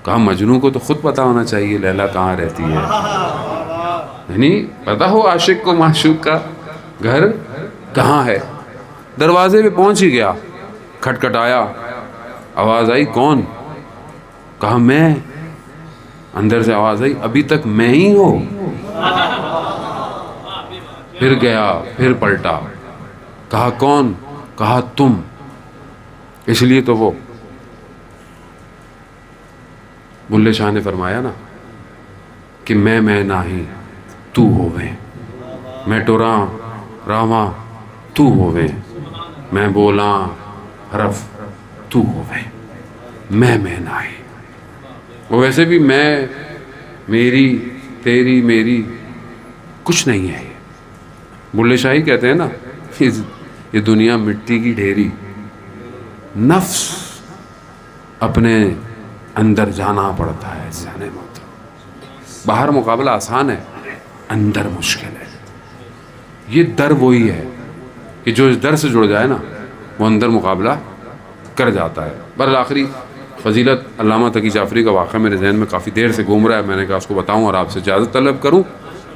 کہا مجنو کو تو خود پتا ہونا چاہیے لیلا کہاں رہتی ہے. یعنی پتا ہو عاشق کو معشوق کا گھر کہاں ہے. دروازے پہ پہنچ ہی گیا، کھٹکھٹایا، آواز آئی کون؟ کہا میں. اندر سے آواز آئی ابھی تک میں ہی ہوں. پھر گیا، پھر پلٹا، کہا کون؟ کہا تم. اس لیے تو وہ بلے شاہ نے فرمایا نا کہ میں نہیں تو ہوویں، میں ٹوراں راواں تو ہوویں، میں بولاں حرف تو ہوویں، میں نہیں. وہ ویسے بھی میں، میری، تیری، میری کچھ نہیں ہے. بلے شاہی کہتے ہیں نا یہ دنیا مٹی کی ڈھیری. نفس اپنے اندر جانا پڑتا ہے. جانے مت. باہر مقابلہ آسان ہے، اندر مشکل ہے. یہ در وہی ہے کہ جو اس در سے جڑ جائے نا وہ اندر مقابلہ کر جاتا ہے. بالآخری فضیلت علامہ تقی جعفری کا واقعہ میرے ذہن میں کافی دیر سے گھوم رہا ہے. میں نے کہا اس کو بتاؤں اور آپ سے اجازت طلب کروں.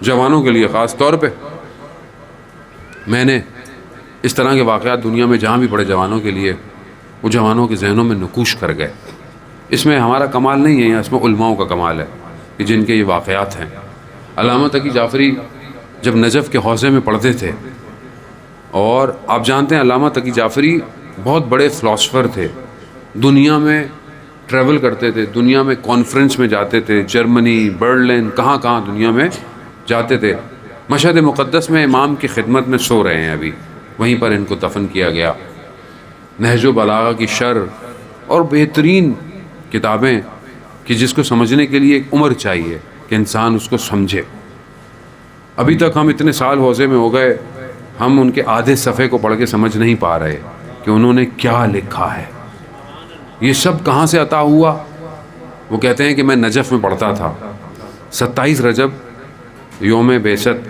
جوانوں کے لیے خاص طور پہ میں نے اس طرح کے واقعات دنیا میں جہاں بھی پڑے جوانوں کے لیے، وہ جوانوں کے ذہنوں میں نقوش کر گئے. اس میں ہمارا کمال نہیں ہے، اس میں علماؤں کا کمال ہے کہ جن کے یہ واقعات ہیں. علامہ تقی جعفری جب نجف کے حوضے میں پڑھتے تھے، اور آپ جانتے ہیں علامہ تقی جعفری بہت بڑے فلاسفر تھے، دنیا میں ٹریول کرتے تھے، دنیا میں کانفرنس میں جاتے تھے، جرمنی، برلن، کہاں کہاں دنیا میں جاتے تھے. مشہد مقدس میں امام کی خدمت میں سو رہے ہیں ابھی، وہیں پر ان کو دفن کیا گیا. نہج و بلاغہ کی شرح اور بہترین کتابیں کہ جس کو سمجھنے کے لیے ایک عمر چاہیے کہ انسان اس کو سمجھے. ابھی تک ہم اتنے سال حوزے میں ہو گئے، ہم ان کے آدھے صفحے کو پڑھ کے سمجھ نہیں پا رہے کہ انہوں نے کیا لکھا ہے. یہ سب کہاں سے عطا ہوا؟ وہ کہتے ہیں کہ میں نجف میں پڑھتا تھا. 27 رجب یوم بعثت،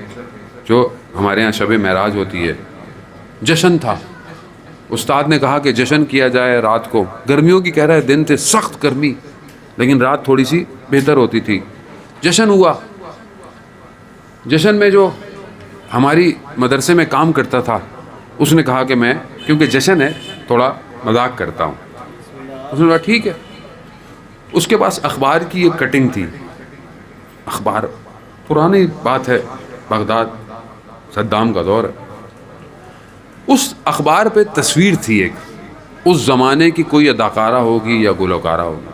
جو ہمارے ہاں شب معراج ہوتی ہے، جشن تھا. استاد نے کہا کہ جشن کیا جائے رات کو. گرمیوں کی کہہ رہا ہے دن تھے، سخت گرمی، لیکن رات تھوڑی سی بہتر ہوتی تھی. جشن ہوا. جشن میں جو ہماری مدرسے میں کام کرتا تھا اس نے کہا کہ میں کیونکہ جشن ہے تھوڑا مذاق کرتا ہوں. اس نے کہا ٹھیک ہے. اس کے پاس اخبار کی ایک کٹنگ تھی. اخبار پرانی بات ہے، بغداد صدام کا دور ہے. اس اخبار پہ تصویر تھی ایک، اس زمانے کی کوئی اداکارہ ہوگی یا گلوکارہ ہوگی،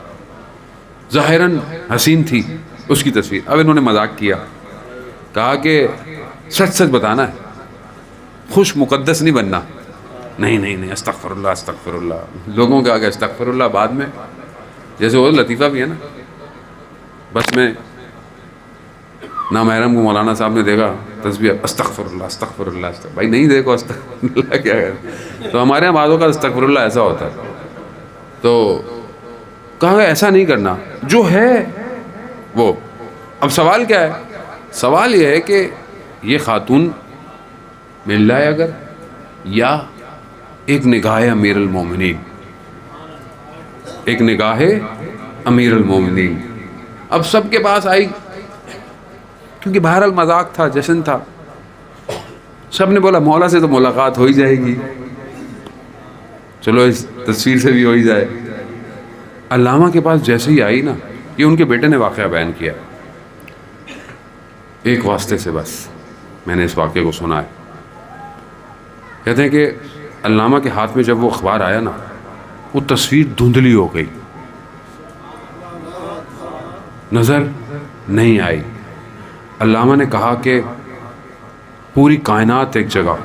ظاہراً حسین تھی اس کی تصویر. اب انہوں نے مذاق کیا، کہا کہ سچ سچ بتانا ہے، خوش مقدس نہیں بننا. نہیں استغفر اللہ استغفر اللہ. لوگوں کے آگے استغفر اللہ بعد میں، جیسے وہ لطیفہ بھی ہے نا. بس میں نامحرم کو مولانا صاحب نے دیکھا تسبیح استغفر اللہ استغفر اللہ استغفر. بھائی نہیں دیکھو استغفر اللہ کیا ہے. تو ہمارے یہاں بعضوں کا استغفر اللہ ایسا ہوتا ہے. تو کہا کہ ایسا نہیں کرنا جو ہے وہ. اب سوال کیا ہے؟ سوال یہ ہے کہ یہ خاتون مل رہا ہے اگر، یا ایک نگاہ امیر المومنین، ایک نگاہ امیر المومنین. اب سب کے پاس آئی کیونکہ بہرحال مذاق تھا، جشن تھا. سب نے بولا مولا سے تو ملاقات ہو ہی جائے گی، چلو اس تصویر سے بھی ہو ہی جائے. علامہ کے پاس جیسے ہی آئی نا، یہ ان کے بیٹے نے واقعہ بیان کیا. ایک واسطے سے بس میں نے اس واقعے کو سنا ہے. کہتے ہیں کہ علامہ کے ہاتھ میں جب وہ اخبار آیا نا، وہ تصویر دھندلی ہو گئی، نظر نہیں آئی. علامہ نے کہا کہ پوری کائنات ایک جگہ،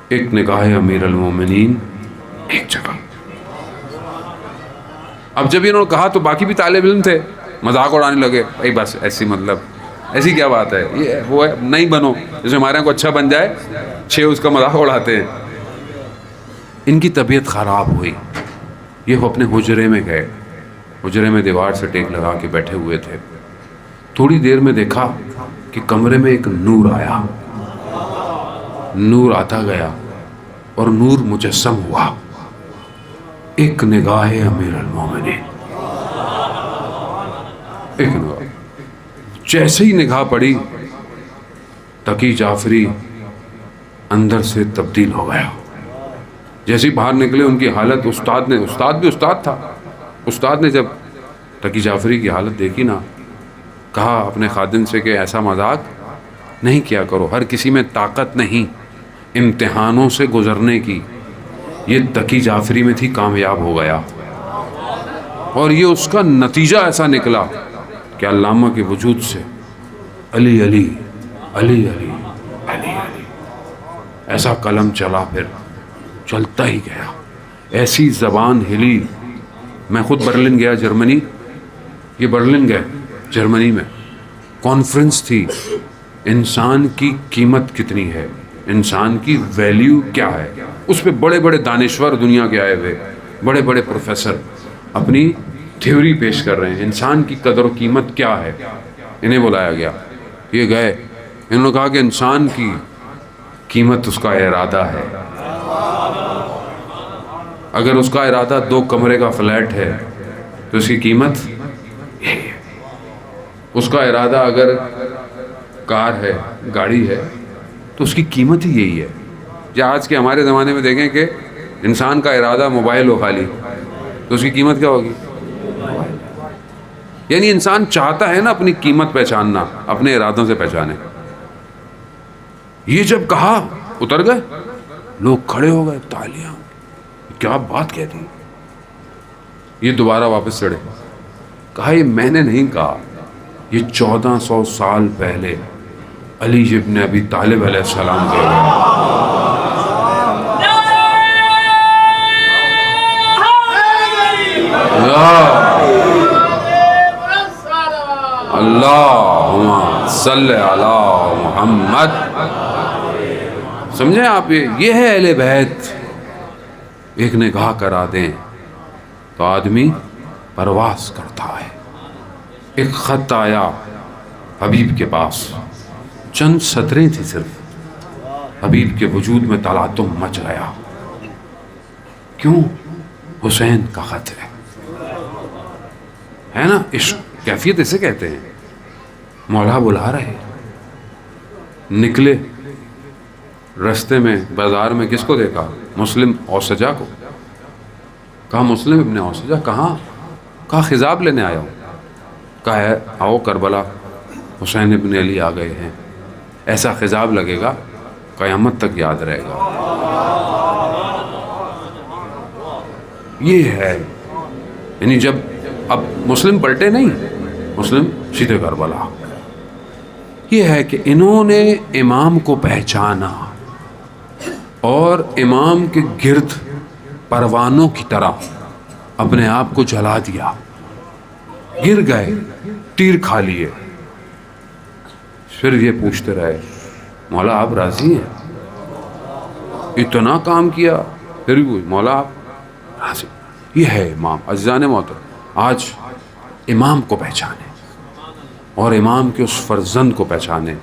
ایک نگاہ امیر المومنین ایک جگہ. اب جب انہوں نے کہا تو باقی بھی طالب علم تھے، مذاق اڑانے لگے. بھائی بس ایسی، مطلب ایسی کیا بات ہے، یہ وہ ہے، نہیں بنو. جیسے ہمارے یہاں کو اچھا بن جائے 6 اس کا مذاق اڑاتے ہیں. ان کی طبیعت خراب ہوئی. یہ وہ اپنے حجرے میں گئے. حجرے میں دیوار سے ٹیک لگا کے بیٹھے ہوئے تھے. تھوڑی دیر میں دیکھا کہ کمرے میں ایک نور آیا. نور آتا گیا اور نور مجسم ہوا، ایک نگاہ امیر المومنین. ایک نگاہ. جیسے ہی نگاہ پڑی، تقی جعفری اندر سے تبدیل ہو گیا. جیسے ہی باہر نکلے ان کی حالت، استاد بھی استاد تھا. استاد نے جب تقی جعفری کی حالت دیکھی نا، کہا اپنے خادم سے کہ ایسا مذاق نہیں کیا کرو، ہر کسی میں طاقت نہیں امتحانوں سے گزرنے کی. یہ تقی جعفری میں تھی، کامیاب ہو گیا. اور یہ اس کا نتیجہ ایسا نکلا کہ علامہ کے وجود سے علی علی علی علی علی علی ایسا قلم چلا، پھر چلتا ہی گیا. ایسی زبان ہلی. میں خود برلن گیا، جرمنی. یہ برلن گئے جرمنی میں، کانفرنس تھی انسان کی قیمت کتنی ہے، انسان کی ویلیو کیا ہے. اس پہ بڑے بڑے دانشور دنیا کے آئے ہوئے، بڑے بڑے پروفیسر اپنی تھیوری پیش کر رہے ہیں، انسان کی قدر و قیمت کیا ہے. انہیں بلایا گیا. یہ گئے. انہوں نے کہا کہ انسان کی قیمت اس کا ارادہ ہے. اگر اس کا ارادہ 2 کمرے کا فلیٹ ہے تو اس کی قیمت یہی ہے. اس کا ارادہ اگر کار ہے، گاڑی ہے، تو اس کی قیمت ہی یہی ہے. یا آج کے ہمارے زمانے میں دیکھیں کہ انسان کا ارادہ موبائل ہو خالی، تو اس کی قیمت کیا ہوگی؟ یعنی انسان چاہتا ہے نا اپنی قیمت پہچاننا، اپنے ارادوں سے پہچانے. یہ جب کہا اتر گئے، لوگ کھڑے ہو گئے، تالیاں، کیا بات کہتی. یہ دوبارہ واپس چڑھے. کہا یہ میں نے نہیں کہا، یہ 1400 سال پہلے علی ابن ابی طالب علیہ السلام کہہ گئے. اللہم صلی علی محمد. سمجھیں آپ، یہ ہے اہل بیت. ایک نگاہ کرا دیں تو آدمی پرواز کرتا ہے. ایک خط آیا حبیب کے پاس، چند سطریں تھی صرف. حبیب کے وجود میں تلاطم مچ گیا. کیوں؟ حسین کا خط ہے. ہے نا عشق کیفیت اسے کہتے ہیں. مولا بلا رہے, نکلے رستے میں بازار میں کس کو دیکھا؟ مسلم اوسجا کو. کہا مسلم ابن اوسجا کہاں؟ کہا خضاب لینے آیا ہوں. کہا ہے آؤ کربلا حسین ابن علی آ گئے ہیں. ایسا خضاب لگے گا قیامت تک یاد رہے گا. یہ ہے یعنی جب اب مسلم پلٹے نہیں, مسلم سیدھے کربلا. یہ ہے کہ انہوں نے امام کو پہچانا اور امام کے گرد پروانوں کی طرح اپنے آپ کو جلا دیا. گر گئے, تیر کھا لیے. پھر یہ پوچھتے رہے مولا آپ راضی ہیں؟ اتنا کام کیا پھر بھی مولا آپ راضی. یہ ہے امام. عزیزان محترم, آج امام کو پہچانے اور امام کے اس فرزند کو پہچانے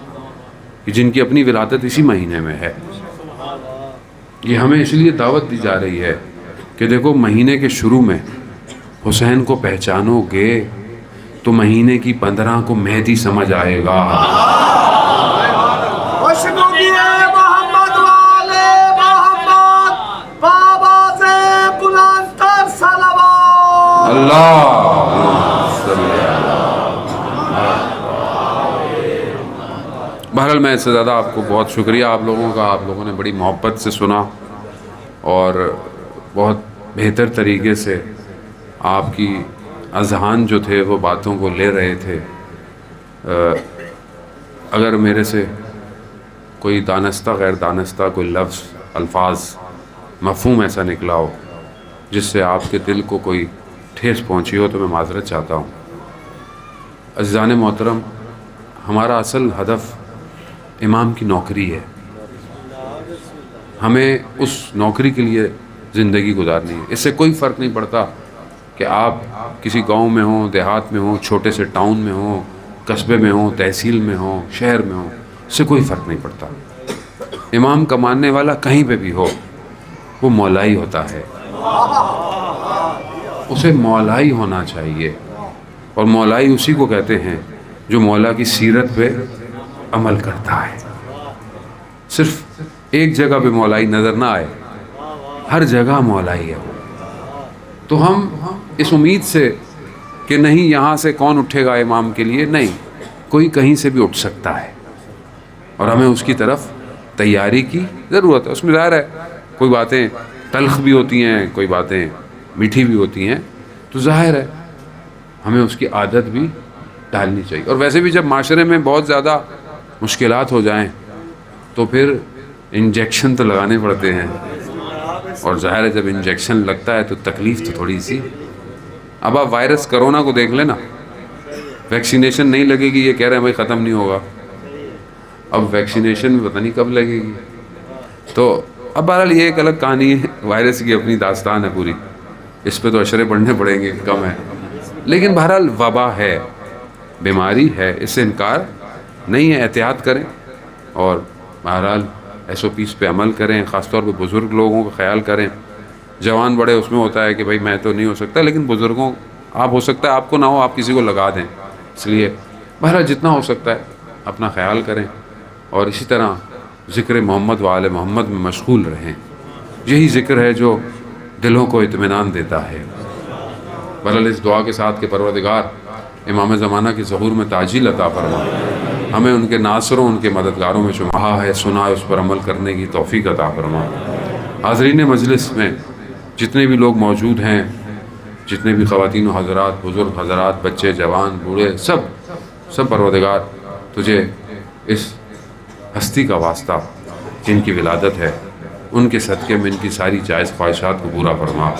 کہ جن کی اپنی ولادت اسی مہینے میں ہے. یہ ہمیں اس لیے دعوت دی جا رہی ہے کہ دیکھو مہینے کے شروع میں حسین کو پہچانو گے تو مہینے کی 15 کو مہدی سمجھ آئے گا.
محمد والے محمد بابا سے بلند تر صلوات.
بہرحال میں اس سے زیادہ آپ کو بہت شکریہ آپ لوگوں کا. آپ لوگوں نے بڑی محبت سے سنا اور بہت بہتر طریقے سے آپ کی اذہان جو تھے وہ باتوں کو لے رہے تھے. اگر میرے سے کوئی دانستہ غیر دانستہ کوئی لفظ الفاظ مفہوم ایسا نکلا ہو جس سے آپ کے دل کو کوئی ٹھیس پہنچی ہو تو میں معذرت چاہتا ہوں. عزیزان محترم, ہمارا اصل ہدف امام کی نوکری ہے. ہمیں اس نوکری کے لیے زندگی گزارنی ہے. اس سے کوئی فرق نہیں پڑتا کہ آپ کسی گاؤں میں ہوں, دیہات میں ہوں, چھوٹے سے ٹاؤن میں ہوں, قصبے میں ہوں, تحصیل میں ہوں, شہر میں ہوں. اس سے کوئی فرق نہیں پڑتا. امام کا ماننے والا کہیں پہ بھی ہو وہ مولائی ہوتا ہے. اسے مولائی ہونا چاہیے. اور مولائی اسی کو کہتے ہیں جو مولا کی سیرت پہ عمل کرتا ہے. صرف ایک جگہ پہ مولائی نظر نہ آئے, ہر جگہ مولائی ہے. تو ہم اس امید سے کہ نہیں یہاں سے کون اٹھے گا امام کے لیے, نہیں, کوئی کہیں سے بھی اٹھ سکتا ہے اور ہمیں اس کی طرف تیاری کی ضرورت ہے. اس میں ظاہر ہے کوئی باتیں تلخ بھی ہوتی ہیں, کوئی باتیں میٹھی بھی ہوتی ہیں, تو ظاہر ہے ہمیں اس کی عادت بھی ڈالنی چاہیے. اور ویسے بھی جب معاشرے میں بہت زیادہ مشکلات ہو جائیں تو پھر انجیکشن تو لگانے پڑتے ہیں, اور ظاہر ہے جب انجیکشن لگتا ہے تو تکلیف تو تھوڑی سی. اب آپ وائرس کرونا کو دیکھ لیں نا, ویکسینیشن نہیں لگے گی یہ کہہ رہے ہیں بھائی ختم نہیں ہوگا. اب ویکسینیشن پتہ نہیں کب لگے گی. تو اب بہرحال یہ ایک الگ کہانی ہے, وائرس کی اپنی داستان ہے پوری, اس پہ تو اشرے پڑھنے پڑیں گے, کم ہے. لیکن بہرحال وبا ہے, بیماری ہے, اس سے انکار نہیں ہے. احتیاط کریں اور بہرحال SOPs پہ عمل کریں. خاص طور پہ بزرگ لوگوں کا خیال کریں. جوان بڑے اس میں ہوتا ہے کہ بھائی میں تو نہیں ہو سکتا, لیکن بزرگوں آپ ہو سکتا ہے آپ کو نہ ہو, آپ کسی کو لگا دیں. اس لیے بہرحال جتنا ہو سکتا ہے اپنا خیال کریں اور اسی طرح ذکر محمد و آل محمد میں مشغول رہیں. یہی ذکر ہے جو دلوں کو اطمینان دیتا ہے. بہرحال اس دعا کے ساتھ کہ پروردگار امام زمانہ کی ظہور میں تاجیل عطا فرما, ہمیں ان کے ناصروں ان کے مددگاروں میں شمار ہے سنا ہے اس پر عمل کرنے کی توفیق عطا فرما. حاضرین مجلس میں جتنے بھی لوگ موجود ہیں, جتنے بھی خواتین و حضرات, بزرگ حضرات, بچے, جوان, بوڑھے, سب پروردگار تجھے اس ہستی کا واسطہ جن کی ولادت ہے ان کے صدقے میں ان کی ساری جائز خواہشات کو پورا فرما.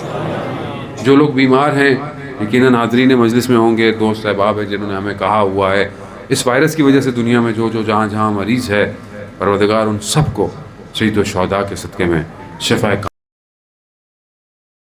جو لوگ بیمار ہیں یقیناً حاضرین مجلس میں ہوں گے, دوست احباب ہیں جنہوں نے ہمیں کہا ہوا ہے اس وائرس کی وجہ سے دنیا میں جو جہاں جہاں مریض ہے, پروردگار ان سب کو شہید و شہداء کے صدقے میں شفا